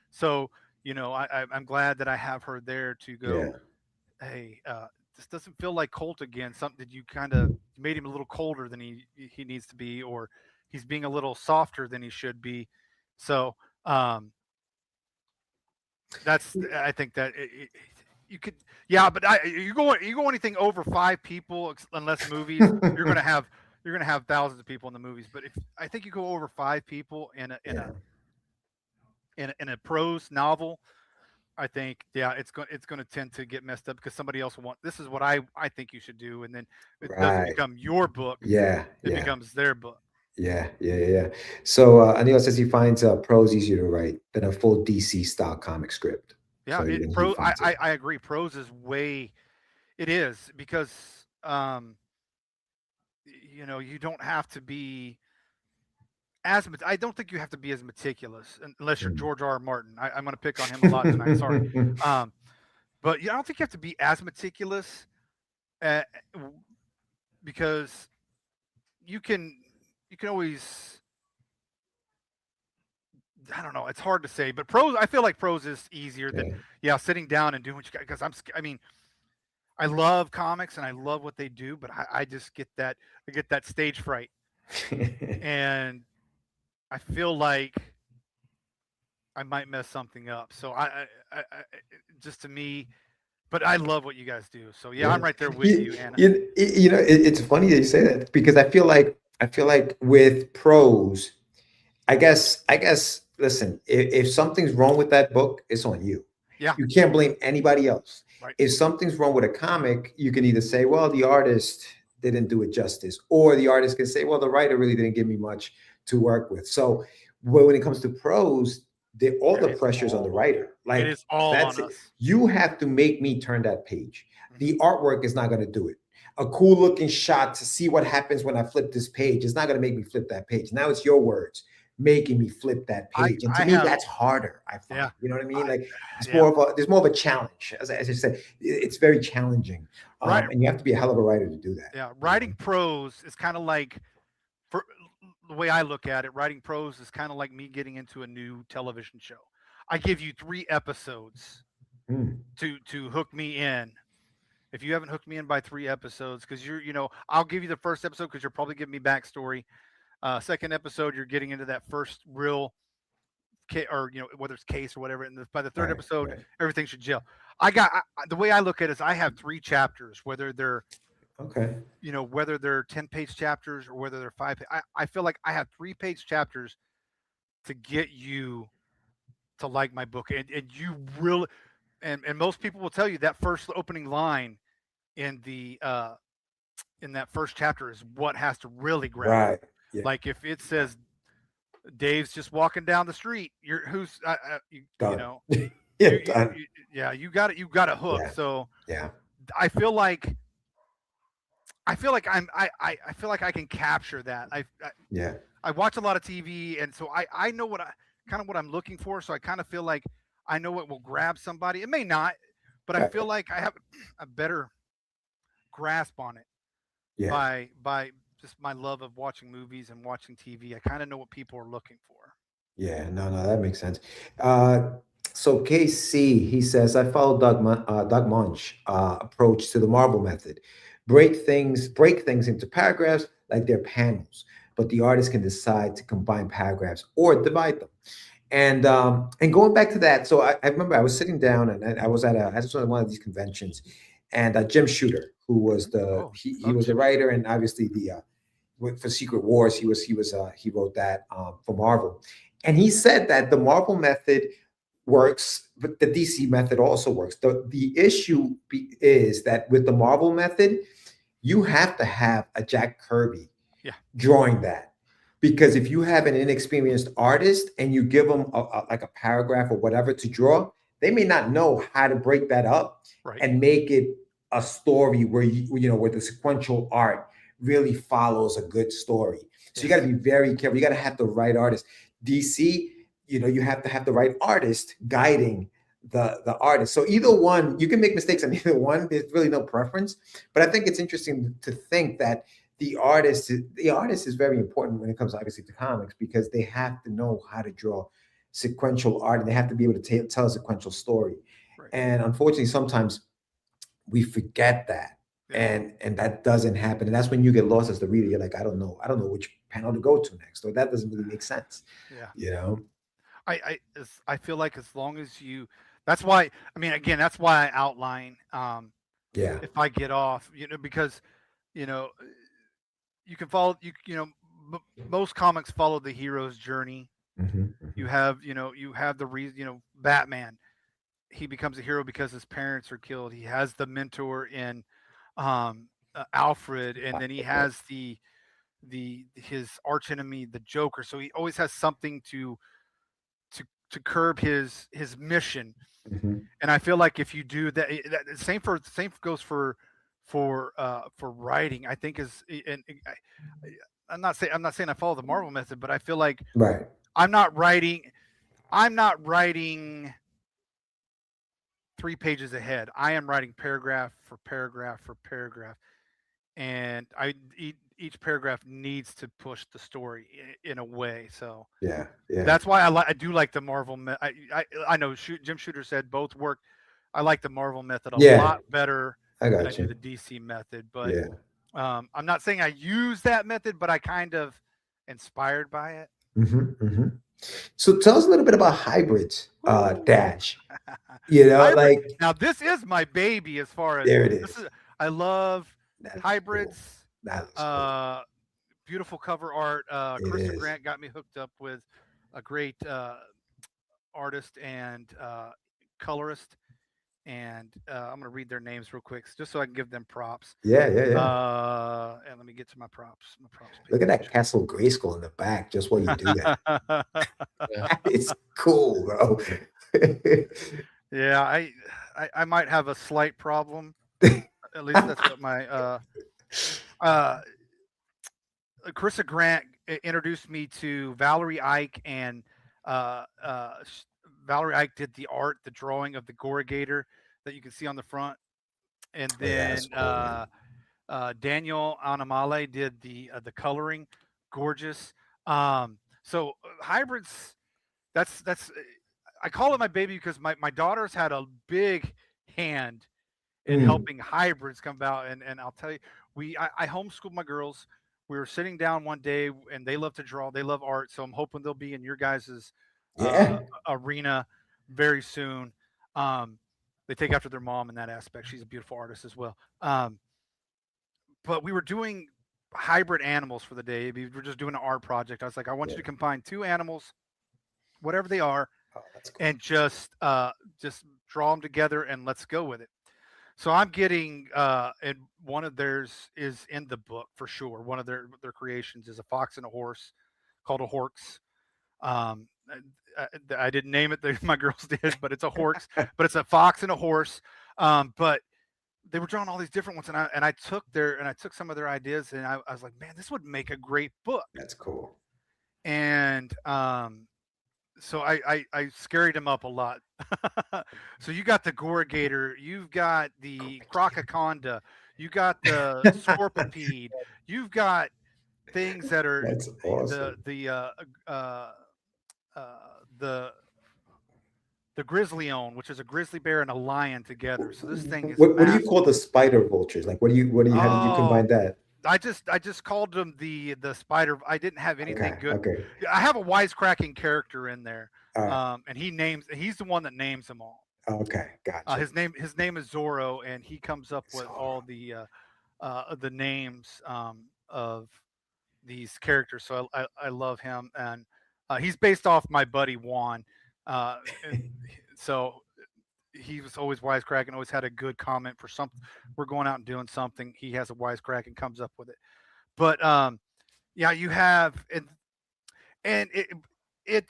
So I'm glad that I have her there to go, Yeah. hey, this doesn't feel like Colt again. Something that you kind of made him a little colder than he needs to be, or he's being a little softer than he should be. So I think that you could, yeah, but you go anything over 5 people, unless movies, you're gonna have thousands of people in the movies. But I think you go over 5 people in a prose novel, I think, yeah, it's going to tend to get messed up because somebody else will want. This is what I think you should do, and then it doesn't Right. become your book. Yeah. It Yeah. becomes their book. Yeah. So Anil says he finds prose easier to write than a full DC style comic script. Yeah, So even he finds it. I agree. Prose is it is because you don't have to be I don't think you have to be as meticulous unless you're George R. R. Martin. I'm going to pick on him a lot tonight. Sorry, but I don't think you have to be as meticulous because you can always. I don't know. It's hard to say, but prose. I feel like prose is easier than sitting down and doing what you got. Because I love comics and I love what they do, but I just get that stage fright, and I feel like I might mess something up. So I just to me, but I love what you guys do. So yeah, I'm right there with you, Anna. It's funny that you say that because I feel like with prose, I guess. Listen, if something's wrong with that book, it's on you. Yeah. You can't blame anybody else. Right. If something's wrong with a comic, you can either say, well, the artist didn't do it justice, or the artist can say, well, the writer really didn't give me much to work with. So when it comes to prose, all the pressure's on the writer. Like, it is all on us. You have to make me turn that page. The artwork is not going to do it. A cool looking shot to see what happens when I flip this page is not going to make me flip that page. Now it's your words making me flip that page. And to me, that's harder. I find, you know what I mean? Like there's more of a challenge. As I said, it's very challenging. Right. And you have to be a hell of a writer to do that. Yeah. Writing prose is kind of like, for the way I look at it, writing prose is kind of like me getting into a new television show. I give you 3 episodes to hook me in. If you haven't hooked me in by 3 episodes, because I'll give you the first episode because you're probably giving me backstory. Second episode, you're getting into that first real or whether it's case or whatever, and by the third episode everything should gel. The way I look at it is I have 3 chapters, whether they're whether they're 10-page chapters or whether they're 5. I feel like I have 3-page chapters to get you to like my book, and you really, and most people will tell you that first opening line in that first chapter is what has to really grab you. Like if it says Dave's just walking down the street, you got a hook. So I feel like I feel like I can capture that. I watch a lot of TV, and so I know what I'm looking for. So I kind of feel like I know what will grab somebody. It may not, but I feel like I have a better grasp on it by just my love of watching movies and watching TV. I kind of know what people are looking for. Yeah, no, that makes sense. So KC, he says, I follow Doug Munch approach to the Marvel method. Break things into paragraphs like they're panels, but the artist can decide to combine paragraphs or divide them. And going back to that, so I remember I was sitting down and I was at one of these conventions, and Jim Shooter, who was he was the writer, and obviously for Secret Wars he wrote that for Marvel, and he said that the Marvel method works, but the DC method also works. The issue is that with the Marvel method, you have to have a Jack Kirby drawing that, because if you have an inexperienced artist and you give them like a paragraph or whatever to draw, they may not know how to break that up and make it a story where where the sequential art really follows a good story. So you got to be very careful. You got to have the right artist. DC, you have to have the right artist guiding the artist. So either one, you can make mistakes on either one. There's really no preference. But I think it's interesting to think that the artist is very important when it comes obviously to comics, because they have to know how to draw sequential art, and they have to be able to tell a sequential story. And unfortunately, sometimes we forget that. And that doesn't happen. And that's when you get lost as the reader. You're like, I don't know which panel to go to next, or that doesn't really make sense. I feel like as long as that's why I outline if I get off, because you can follow most comics follow the hero's journey. You have the reason, Batman, he becomes a hero because his parents are killed. He has the mentor in Alfred, and then he has his archenemy, the Joker. So he always has something to curb his mission. And I feel like if you do that, same goes for writing. I think I'm not saying I follow the Marvel method, but I feel like I'm not writing 3 pages ahead. I am writing paragraph for paragraph for paragraph, and each paragraph needs to push the story in a way. So that's why I do like the Marvel. I know Jim Shooter said both work. I like the Marvel method a lot better than I do the DC method. But I'm not saying I use that method, but I kind of inspired by it. So tell us a little bit about hybrids, Dash. Now this is my baby as far as there it is. I love hybrids. Cool. Beautiful cover art. Krista Grant got me hooked up with a great artist and colorist, and I'm gonna read their names real quick just so I can give them props. And let me get to my props. Look at that Castle Grayskull in the back just while you do that. It's cool, bro. I might have a slight problem. At least that's what my Krista Grant introduced me to Valerie Ike, and Valerie Ike did the art, the drawing of the Corrugator that you can see on the front, and then Daniel Anamale did the coloring. Gorgeous. So hybrids, that's I call it my baby because my daughter's had a big hand in helping hybrids come about, and I'll tell you, I homeschooled my girls. we were sitting down one day, and they love to draw, they love art, so I'm hoping they'll be in your guys's Yeah. arena very soon. They take after their mom in that aspect. She's a beautiful artist as well. But we were doing hybrid animals for the day. We were just doing an art project. I was like, I want you to combine two animals, whatever they are, Oh, that's cool. and just draw them together and let's go with it. So I'm getting and one of theirs is in the book for sure. One of their creations is a fox and a horse called a horks. Um, I didn't name it. My girls did, but it's a horse. But it's a fox and a horse. But they were drawing all these different ones, and I took some of their ideas, and I was like, man, this would make a great book. That's cool. And so I scared him up a lot. So you got the Gorgator, you've got the Crococonda, you got the Scorpipede, you've got things that are That's awesome. the Grizzlyon, which is a grizzly bear and a lion together. So this thing is What do you massive. call the spider vultures? Like, how did you combine that? I just called them the spider. I didn't have anything Okay, good. okay. I have a wisecracking character in there, All right. and he's the one that names them all. Okay, gotcha. His name is Zorro, and he comes up with all the names of these characters. So I love him, and he's based off my buddy Juan. And so he was always wisecracking, always had a good comment for something. We're going out and doing something. He has a wisecrack and comes up with it. But yeah, you have and it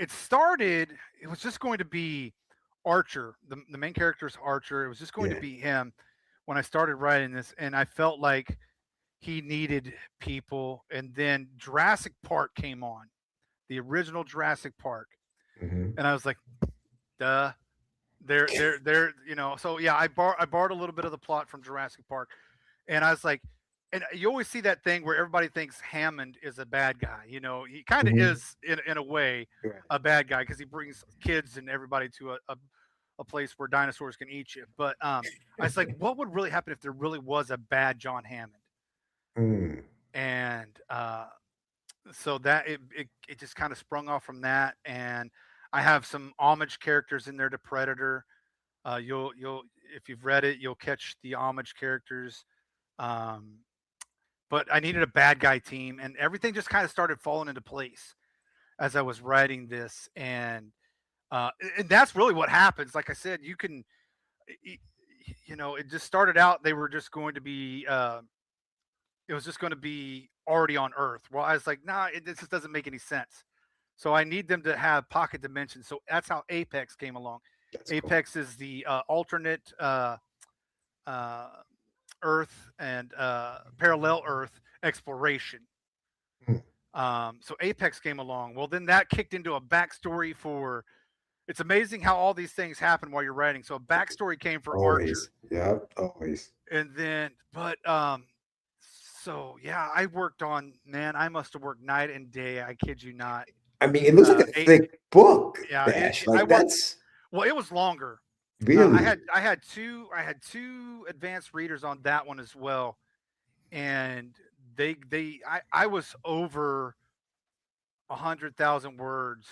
started. It was just going to be Archer. The main character is Archer. It was just going to be him when I started writing this, and I felt like he needed people. And then Jurassic Park came on, the original Jurassic Park. Mm-hmm. And I was like, duh. They're so yeah, I borrowed a little bit of the plot from Jurassic Park. And I was like, and you always see that thing where everybody thinks Hammond is a bad guy. He kind of is in a way a bad guy because he brings kids and everybody to a place where dinosaurs can eat you. But I was like, what would really happen if there really was a bad John Hammond? And so that it just kind of sprung off from that. And I have some homage characters in there to Predator. You'll if you've read it, you'll catch the homage characters. But I needed a bad guy team, and everything just kind of started falling into place as I was writing this. And that's really what happens. Like I said, you can, it just started out. They were just going to be, it was just going to be already on Earth. Well, I was like, nah, this just doesn't make any sense. So I need them to have pocket dimensions. So that's how Apex came along. That's Apex cool. Is the alternate Earth and parallel Earth exploration. So Apex came along. Well, then that kicked into a backstory for. It's amazing how all these things happen while you're writing. So a backstory came for Archer. Yeah, always. And then, but so yeah, I worked on. Man, I must have worked night and day. I kid you not. I mean, it looks like a thick book. Yeah, well, it was longer. Really? I had two advanced readers on that one as well, and I was over 100,000 words.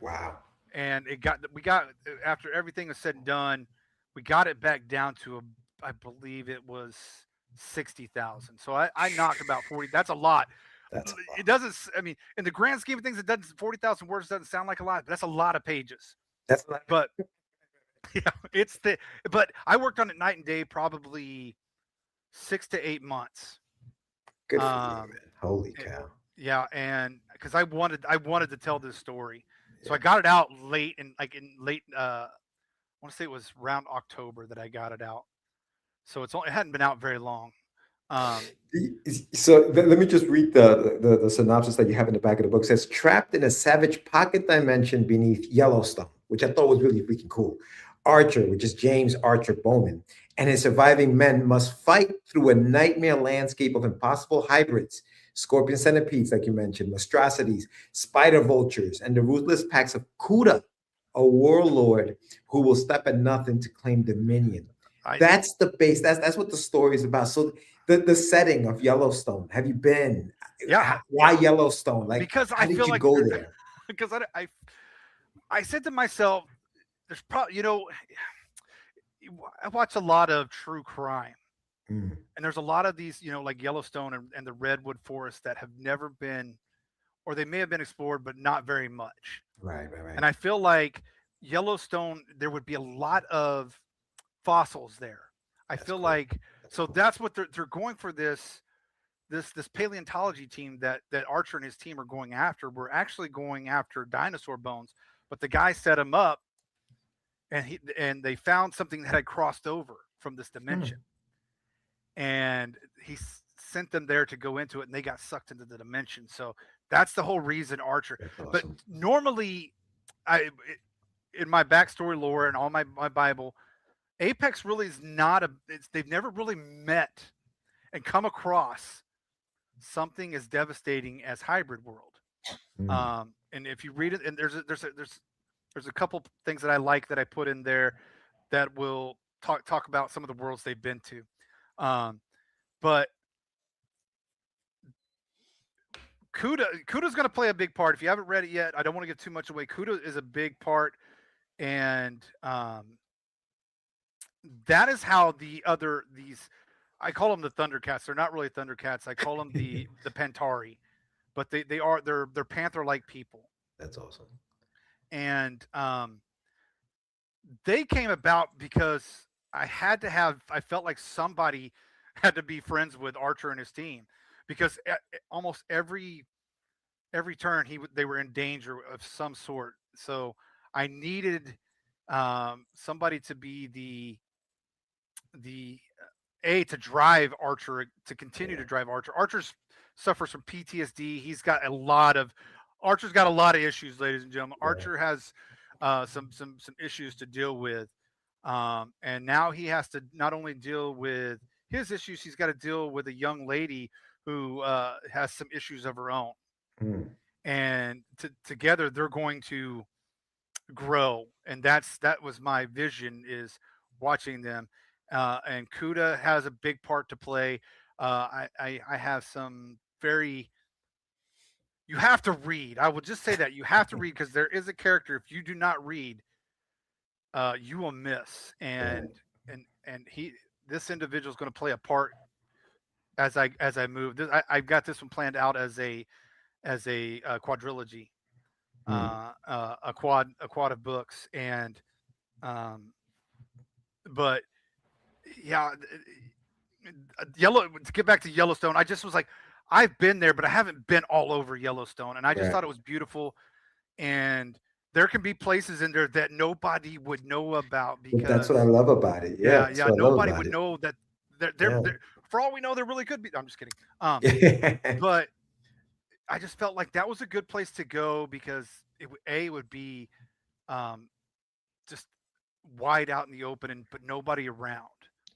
Wow. And we got after everything was said and done, we got it back down to I believe it was 60,000. So I knocked about 40. That's a lot. It doesn't. I mean, in the grand scheme of things, 40,000 words doesn't sound like a lot, but that's a lot of pages. That's not. But yeah, but I worked on it night and day, probably 6 to 8 months. Good for you, man. Holy cow. Yeah, and because I wanted to tell this story, so I got it out late I want to say it was around October that I got it out. So it hadn't been out very long. So let me just read the synopsis that you have in the back of the book. It says, trapped in a savage pocket dimension beneath Yellowstone, which I thought was really freaking cool. Archer, which is James Archer Bowman, and his surviving men must fight through a nightmare landscape of impossible hybrids, scorpion centipedes, like you mentioned, monstrosities, spider vultures, and the ruthless packs of Kuda, a warlord who will step at nothing to claim dominion. That's the base. That's what the story is about. So the setting of Yellowstone. Have you been? Yeah. Why Yellowstone? Like, Because how I did feel you like go there? because I said to myself, there's probably I watch a lot of true crime, Mm, and there's a lot of these like Yellowstone and the redwood forest that have never been, or they may have been explored, but not very much. right, right, right. And I feel like Yellowstone, there would be a lot of fossils there. I That's feel cool. like That's so cool. that's what they're going for this paleontology team that Archer and his team are going after. We're actually going after dinosaur bones, but the guy set him up, and they found something that had crossed over from this Hmm, dimension, and sent them there to go into it, and they got sucked into the dimension. So that's the whole reason Archer. that's But awesome. normally, in my backstory lore and all my Bible, Apex really is not they've never really met and come across something as devastating as hybrid world. Mm, And if you read it, and there's a couple things that I like that I put in there that will talk about some of the worlds they've been to. But Kuda's going to play a big part. If you haven't read it yet, I don't want to give too much away. Kuda is a big part, and that is how these I call them the Thundercats. They're not really Thundercats. I call them the Pantari, but they're panther-like people, that's awesome. and they came about because I felt like somebody had to be friends with Archer and his team, because almost every turn they were in danger of some sort. So I needed somebody to be the a to drive Archer, to continue Yeah, to drive Archer. Archer's suffers from PTSD. Archer's got a lot of issues, ladies and gentlemen. yeah. Archer has some issues to deal with, and now he has to not only deal with his issues, he's got to deal with a young lady who has some issues of her own, Mm, and together they're going to grow. And that was my vision, is watching them. And Kuda has a big part to play. I have some very you have to read. I will just say that you have to read, because there is a character, if you do not read, you will miss. right. And this individual is going to play a part as I move. I've got this one planned out as a quadrilogy, Mm, a quad of books. And but yeah, to get back to Yellowstone, I just was like, I've been there, but I haven't been all over Yellowstone, and I just right. thought it was beautiful. And there can be places in there that nobody would know about, But that's what I because love about it. Yeah, yeah, that's yeah, what I love nobody about would it. know that Yeah. for all we know, there really could be. I'm just kidding. But I just felt like that was a good place to go, because it would be um, just wide out in the open, but nobody around.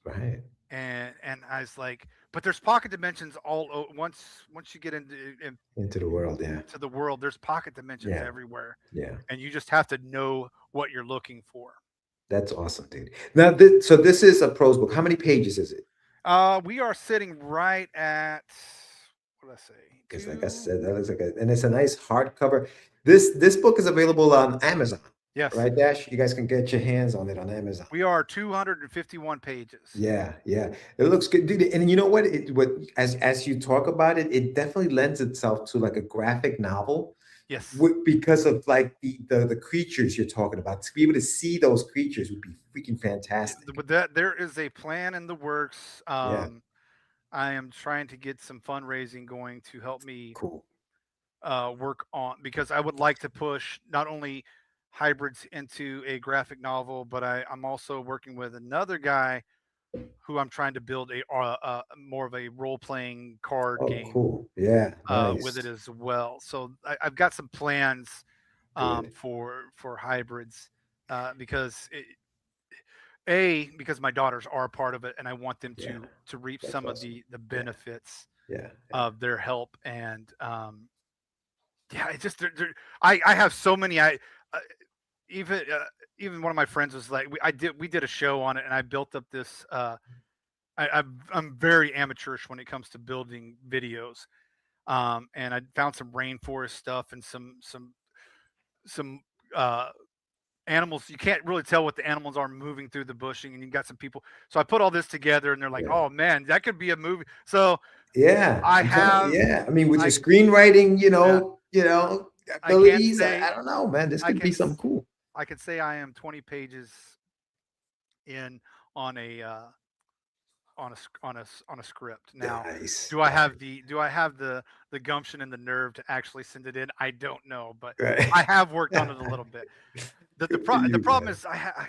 Right. And I was like, but there's pocket dimensions once you get Into the world. Yeah. into the world, there's pocket dimensions Yeah. everywhere, Yeah. and you just have to know what you're looking for. That's awesome, dude. Now, so this is a prose book. How many pages is it? We are sitting right at, what did I say? Because, like I Two. said, that looks like and it's a nice hardcover. This book is available on Amazon, Yes, right, Dash? You guys can get your hands on it on Amazon. we are 251 pages. Yeah, yeah, it looks good, dude. And you know what? As you talk about it, it definitely lends itself to like a graphic novel, Yes, because of like the creatures you're talking about. To be able to see those creatures would be freaking fantastic. with that, there is a plan in the works. Yeah, I am trying to get some fundraising going to help me cool. work on, because I would like to push not only hybrids into a graphic novel, but I'm also working with another guy who I'm trying to build more of a role playing card Oh, game cool. Yeah, with it nice. as well. So I've got some plans Good. for hybrids, because because my daughters are a part of it, and I want them Yeah, to reap that's some of awesome. the Yeah, benefits yeah, yeah. of their help. And yeah, it's just I have so many. Uh, even even one of my friends was like, we did a show on it, and I built up this. I'm very amateurish when it comes to building videos, and I found some rainforest stuff and some animals. You can't really tell what the animals are moving through the bushing, and you got some people. So I put all this together, and they're like, "Oh man, that could be a movie." So yeah, I have. yeah. I mean, with your screenwriting, abilities, say- I don't know, man. This could be something cool. I could say I am 20 pages in on a script. Now, Nice. do I have the gumption and the nerve to actually send it in? I don't know, but Right. I have worked on it a little bit. The Good for you, problem man. is I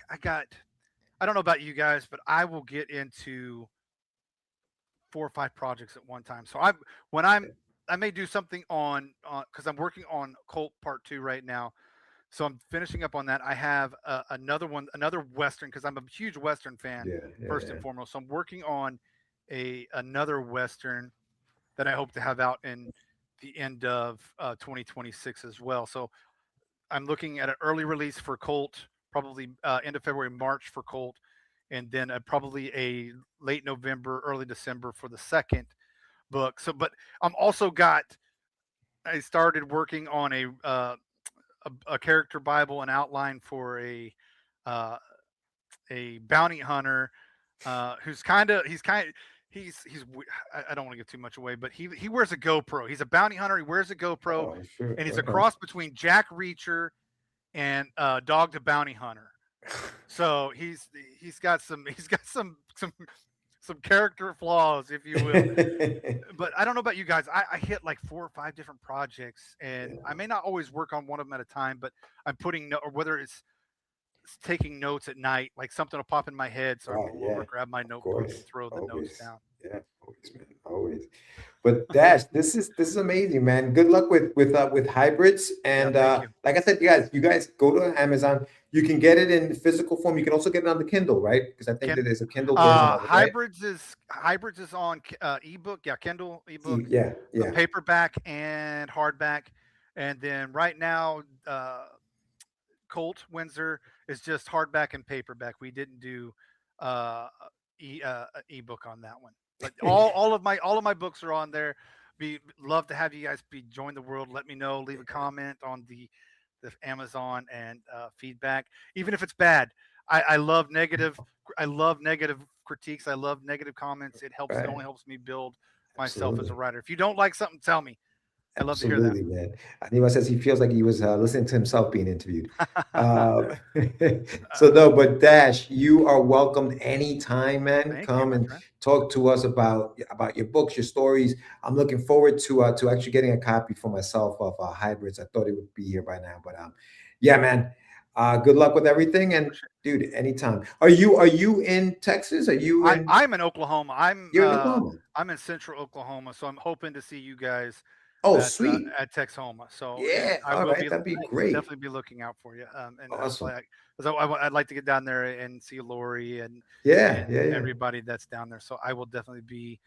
don't know about you guys, but I will get into 4 or 5 projects at one time. So I may do something on because I'm working on Cult Part 2 right now. So I'm finishing up on that. I have another Western, because I'm a huge Western fan, first and foremost. So I'm working on another Western that I hope to have out in the end of 2026 as well. So I'm looking at an early release for Colt, probably end of February, March for Colt, and then probably a late November, early December for the second book. So, but I started working on a character Bible, an outline for a bounty hunter who's I don't want to give too much away, but he wears a GoPro. He's a bounty hunter. He wears a GoPro, Oh, sure. and he's a cross between Jack Reacher and Dog the Bounty Hunter. So he's got some character flaws, if you will. But I don't know about you guys. I hit like 4 or 5 different projects, and I may not always work on one of them at a time, but I'm putting or whether it's taking notes at night, like something will pop in my head, so I'll go over, grab my notebook, and throw the notes down. Yeah, always, man, always. But Dash, this is amazing, man. Good luck with hybrids, and like I said, you guys go to Amazon. You can get it in physical form. You can also get it on the Kindle, right? Because I think that there's a Kindle version of it, right? Hybrids is on ebook, Kindle ebook, paperback and hardback, and then right now Colt Windsor is just hardback and paperback. We didn't do ebook on that one, but all of my books are on there. Love to have you guys join the world. Let me know. Leave a comment on the Amazon and feedback, even if it's bad. I love negative. I love negative critiques. I love negative comments. It helps. It only helps me build myself as a writer. If you don't like something, tell me. I love to hear that. Man. Anima says he feels like he was listening to himself being interviewed. So no, but Dash, you are welcome anytime, man. Come and talk to us about your books, your stories. I'm looking forward to actually getting a copy for myself of Hybrids. I thought it would be here by now, but yeah, man. Good luck with everything, and dude, anytime. Are you in Texas? Are you? I'm in Oklahoma. You're in Oklahoma. I'm in central Oklahoma, so I'm hoping to see you guys. Oh, sweet. At Texhoma. So yeah, all right, that'd be great. Definitely be looking out for you. And awesome. I'd like to get down there and see Lori and everybody that's down there. So I will definitely be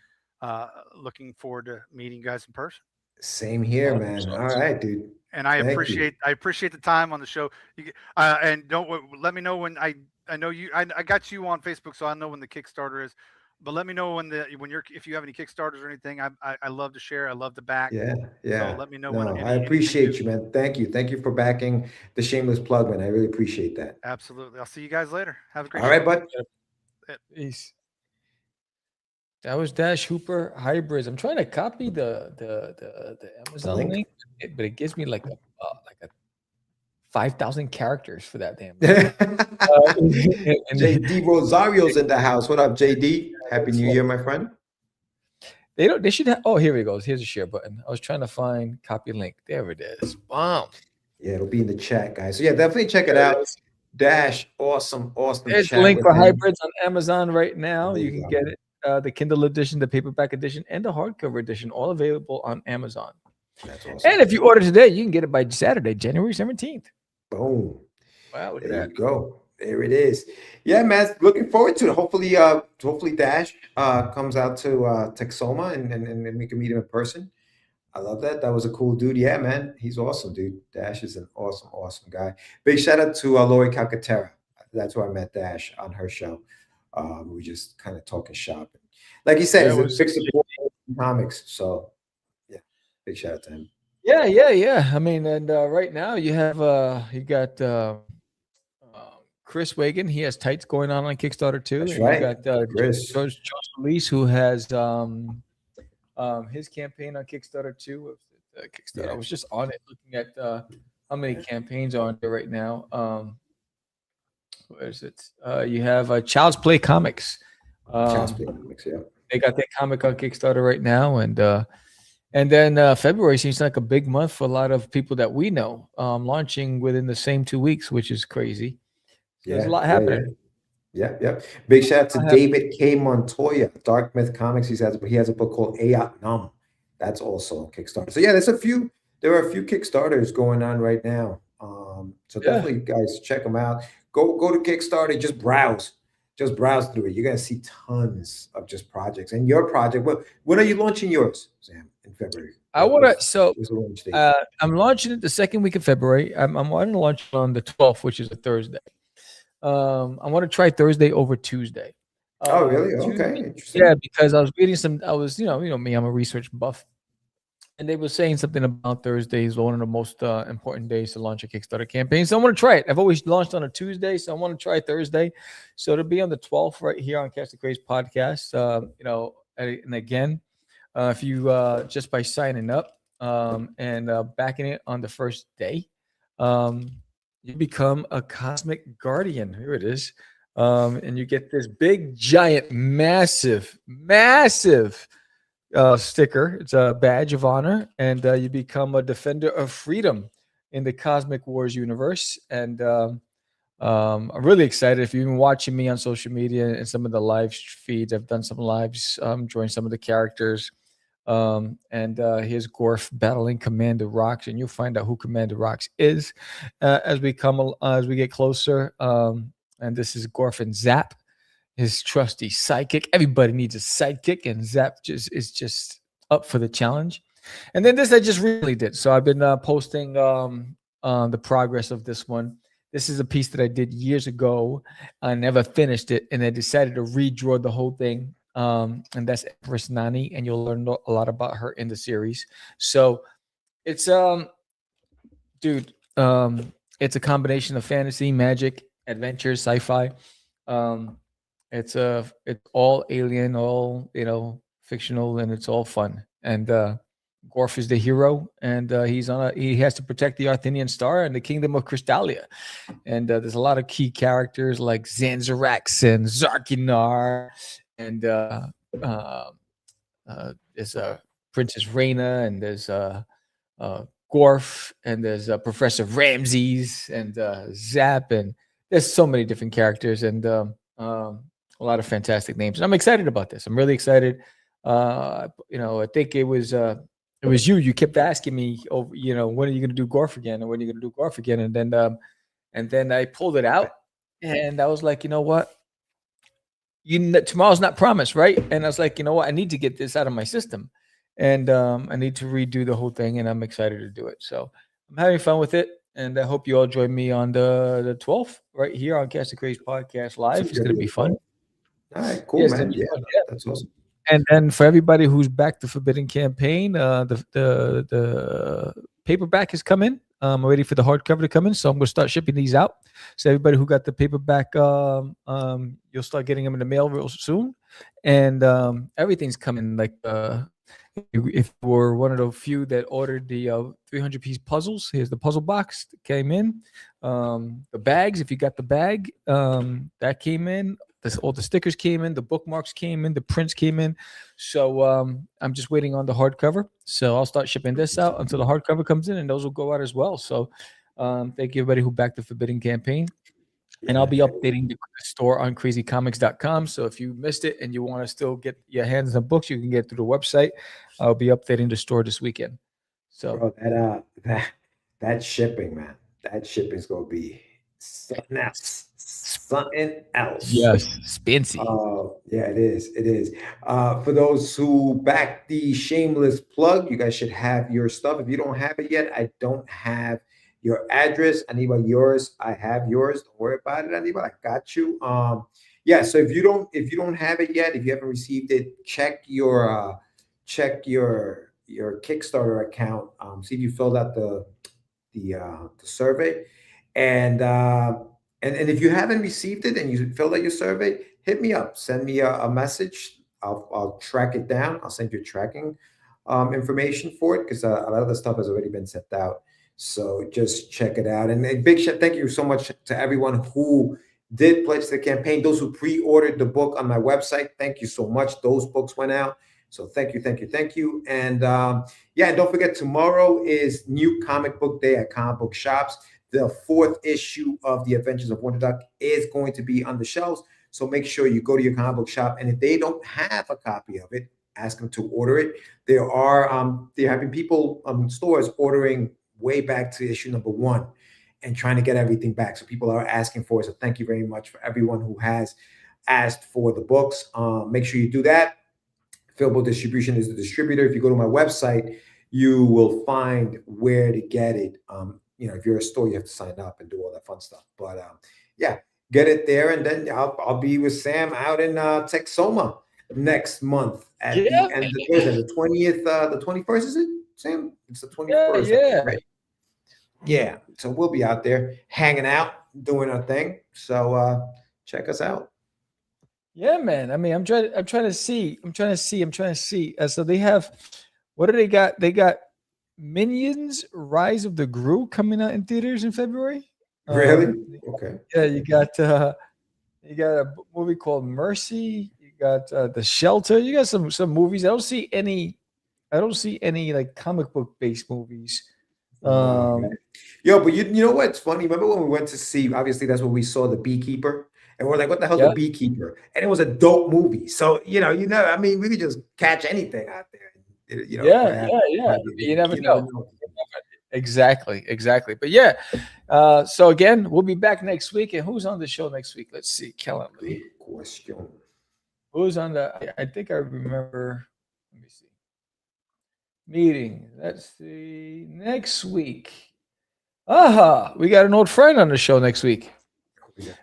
looking forward to meeting you guys in person. Same here, man. All right, dude. And I appreciate the time on the show. And let me know when I know you. I got you on Facebook, so I know when the Kickstarter is. But let me know if you have any Kickstarters or anything. I love to share. I love to back. Yeah. So let me know when. I appreciate you, man. Thank you for backing the shameless plug, man. I really appreciate that. Absolutely. I'll see you guys later. Have a great. All right, bud. Peace. That was Dash Hooper Hybrids. I'm trying to copy the Amazon link, but it gives me like a 5,000 characters for that damn. JD Rosario's in the house. What up, JD? Happy New Year, my friend. They should have. Oh, here it goes. Here's a share button. I was trying to find copy link. There it is. Bomb. Yeah, it'll be in the chat, guys. So yeah, definitely check it out. Dash, awesome. There's a link for Hybrids on Amazon right now. You can get it. The Kindle edition, the paperback edition, and the hardcover edition, all available on Amazon. That's awesome. And if you order today, you can get it by Saturday, January 17th. Boom. Wow, look at there that. You go. There it is. Yeah, man. Looking forward to it. Hopefully Dash comes out to Texoma and we can meet him in person. I love that. That was a cool dude. Yeah, man. He's awesome, dude. Dash is an awesome, awesome guy. Big shout out to Lori Calcaterra. That's where I met Dash on her show. We were just kind of talking shop. Like he said, Yeah, he's it a was. big supporter of comics. So yeah, big shout out to him. Yeah. I mean, and right now you have you got Chris Wagon. He has tights going on Kickstarter too, That's and you right. got Chris. George Solis, who has his campaign on Kickstarter too. Kickstarter. Yeah. I was just on it looking at how many campaigns are on there right now. Where is it? You have Child's Play Comics. Child's Play Comics, yeah. They got that comic on Kickstarter right now, and then February seems like a big month for a lot of people that we know, launching within the same 2 weeks, which is crazy. There's a lot happening. Yeah. Big shout out to David K. Montoya, Dark Myth Comics. He has a book called Ayat Nam. That's also on Kickstarter. So yeah, there are a few Kickstarters going on right now. So definitely, guys, check them out. Go to Kickstarter, just browse through it. You're gonna see tons of just projects. And your project, well, when are you launching yours, Sam? In February. I'm launching it the second week of February. I'm wanting to launch it on the 12th, which is a Thursday. I want to try Thursday over Tuesday. Oh, really? Okay, interesting. Yeah, because I was reading you know me, I'm a research buff, and they were saying something about Thursday is one of the most important days to launch a Kickstarter campaign. So I want to try it. I've always launched on a Tuesday, so I want to try Thursday. So it'll be on the 12th right here on Catch the Craze podcast. And again, if you just by signing up and backing it on the first day, you become a cosmic guardian. Here it is. And you get this big, giant, massive sticker. It's a badge of honor, and you become a defender of freedom in the Cosmic Wars universe. And I'm really excited. If you've been watching me on social media and some of the live feeds, I've done some lives, joined some of the characters. Here's Gorf battling Commander Rox, and you'll find out who Commander Rox is as we get closer. And this is Gorf and Zap, his trusty sidekick. Everybody needs a sidekick, and Zap is just up for the challenge. And then this I just really did. So I've been posting the progress of this one. This is a piece that I did years ago. I never finished it, and I decided to redraw the whole thing. And that's Empress Nani, and you'll learn a lot about her in the series. So it's it's a combination of fantasy, magic, adventure, sci-fi. It's all alien, all fictional, and it's all fun. And Gorf is the hero, and he has to protect the Arthenian Star and the Kingdom of Crystallia. And there's a lot of key characters like Zanzarax and Zarkinar. And there's Princess Reina, and there's Gorf, and there's Professor Ramses, and Zap, and there's so many different characters, and a lot of fantastic names. And I'm excited about this. I'm really excited. I think it was you. You kept asking me, when are you going to do Gorf again, and when are you going to do Gorf again? And then I pulled it out, and I was like, you know what? Tomorrow's not promised, right? And I was like, you know what? I need to get this out of my system, and I need to redo the whole thing, and I'm excited to do it. So I'm having fun with it, and I hope you all join me on the 12th right here on Catch the Craze podcast live. It's going to be fun. All right, cool, man. Yeah, that's awesome. And then for everybody who's backed the Forbidden campaign, the paperback has come in. I'm ready for the hardcover to come in, so I'm going to start shipping these out. So everybody who got the paperback, you'll start getting them in the mail real soon. And everything's coming. Like if you were one of the few that ordered the 300-piece puzzles, here's the puzzle box that came in. The bags, if you got the bag, that came in. All the stickers came in, the bookmarks came in, the prints came in. So I'm just waiting on the hardcover. So I'll start shipping this out until the hardcover comes in, and those will go out as well. So thank you everybody who backed the Forbidden campaign. And I'll be updating the store on crazycomics.com. So if you missed it and you want to still get your hands on books, you can get through the website. I'll be updating the store this weekend. So bro, that shipping, man, that shipping is gonna be something else. something else. Yes, Spancy. Yeah, it is. It is. For those who back the shameless plug, you guys should have your stuff. If you don't have it yet, I don't have your address. Anybody yours? I have yours. Don't worry about it, anybody. I got you. Yeah. So if you don't have it yet, if you haven't received it, check your Kickstarter account. See if you filled out the survey, and if you haven't received it and you filled out your survey, hit me up. Send me a message. I'll track it down. I'll send you tracking information for it because a lot of the stuff has already been sent out. So just check it out. And a big thank you so much to everyone who did pledge the campaign. Those who pre-ordered the book on my website, thank you so much. Those books went out. So thank you. And yeah, don't forget, tomorrow is New Comic Book Day at comic book shops. The 4th issue of The Adventures of Wonder Duck is going to be on the shelves. So make sure you go to your comic book shop. And if they don't have a copy of it, ask them to order it. There have been people stores ordering way back to issue number 1 and trying to get everything back. So people are asking for it. So thank you very much for everyone who has asked for the books. Make sure you do that. Philbo Distribution is the distributor. If you go to my website, you will find where to get it. If you're a store, you have to sign up and do all that fun stuff. But yeah, get it there, and then I'll be with Sam out in Texoma next month at the end of the 20th, the 21st, is it, Sam? It's the 21st. Yeah. Right? Yeah. So we'll be out there hanging out, doing our thing. So check us out. Yeah, man. I mean, I'm trying to see. So they have, what do they got? They got Minions: Rise of the Gru coming out in theaters in February. Really? Okay. Yeah, you got a movie called Mercy. You got The Shelter. You got some movies. I don't see any like comic book based movies. Yo, but you know what's funny? Remember when we went to see? Obviously, that's when we saw The Beekeeper. And we're like, what the hell's The Beekeeper? And it was a dope movie. So, I mean, we could just catch anything out there. Yeah. You never know. Exactly. But yeah. So again, we'll be back next week. And who's on the show next week? Let's see. Calendar. Good question. Who's on I think I remember. Let me see. Meeting. Let's see. Next week. We got an old friend on the show next week.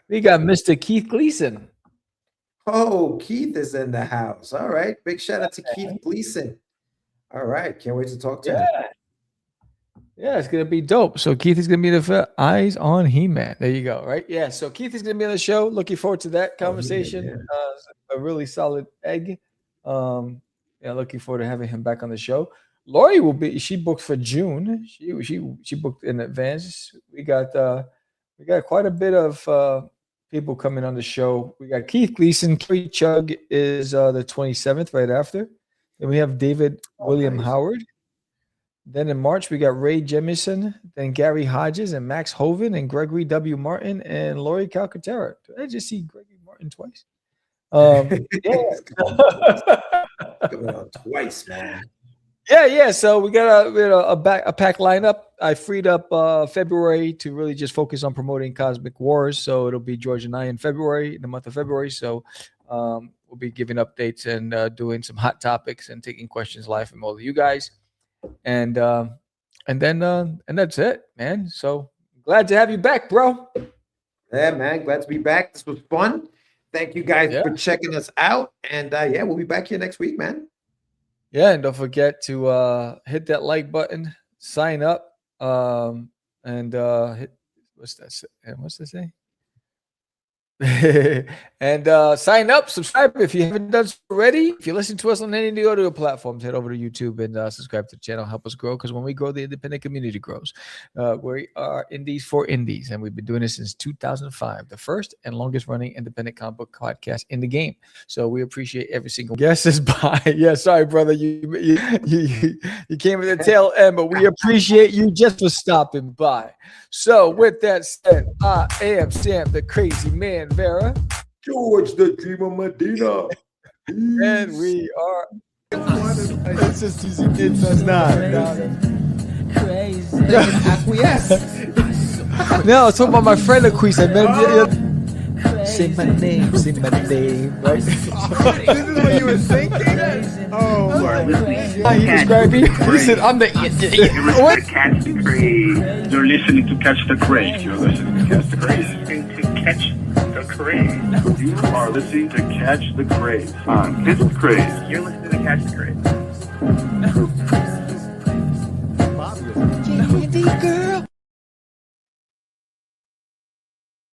We got Mr. Keith Gleason. Oh, Keith is in the house. All right. Big shout out to Keith Gleason. All right. Can't wait to talk to him. Yeah, it's going to be dope. So Keith is going to be the Eyes on He-Man. There you go. Right. Yeah. So Keith is going to be on the show. Looking forward to that conversation. A really solid egg. Looking forward to having him back on the show. Lori she booked for June. She booked in advance. We got quite a bit of people coming on the show. We got Keith Gleason. Kerry Chug is the 27th, right after. Then we have David William Howard. Then in March, we got Ray Jemison, then Gary Hodges and Max Hoven and Gregory W. Martin and Lori Calcaterra. Did I just see Gregory Martin twice? Coming on twice, man. Yeah. So we got a pack lineup. I freed up February to really just focus on promoting Cosmic Wars. So it'll be George and I in February, in the month of February. So we'll be giving updates and doing some hot topics and taking questions live from all of you guys. And that's it, man. So glad to have you back, bro. Yeah, man. Glad to be back. This was fun. Thank you guys for checking us out. And we'll be back here next week, man. Yeah, and don't forget to hit that like button, sign up, and hit what's that say? And sign up, subscribe if you haven't done so already. If you listen to us on any of the audio platforms, head over to YouTube and subscribe to the channel. Help us grow, because when we grow, the independent community grows. We are indies for indies, and we've been doing this since 2005, the first and longest running independent comic book podcast in the game. So we appreciate every single guest is by. Yeah, sorry, brother, you came at the tail end, but we appreciate you just for stopping by. So with that said, I am Sam, the crazy man, Vera. George, the Dreamer Medina. And we are. It's just easy. Acquiesce. No, I was talking about my friend Acquiesce. I met him. say my name, say my name. Right? This is what you were thinking? Oh my How you describe me? He said, I'm the what? Catch the Craze. You're listening to Catch the Craze. You're listening to Catch the Craze. Listening to Catch the Craze. You are listening to Catch the Craze on Catch the Craze. You're listening to Catch the Craze. Candy girl.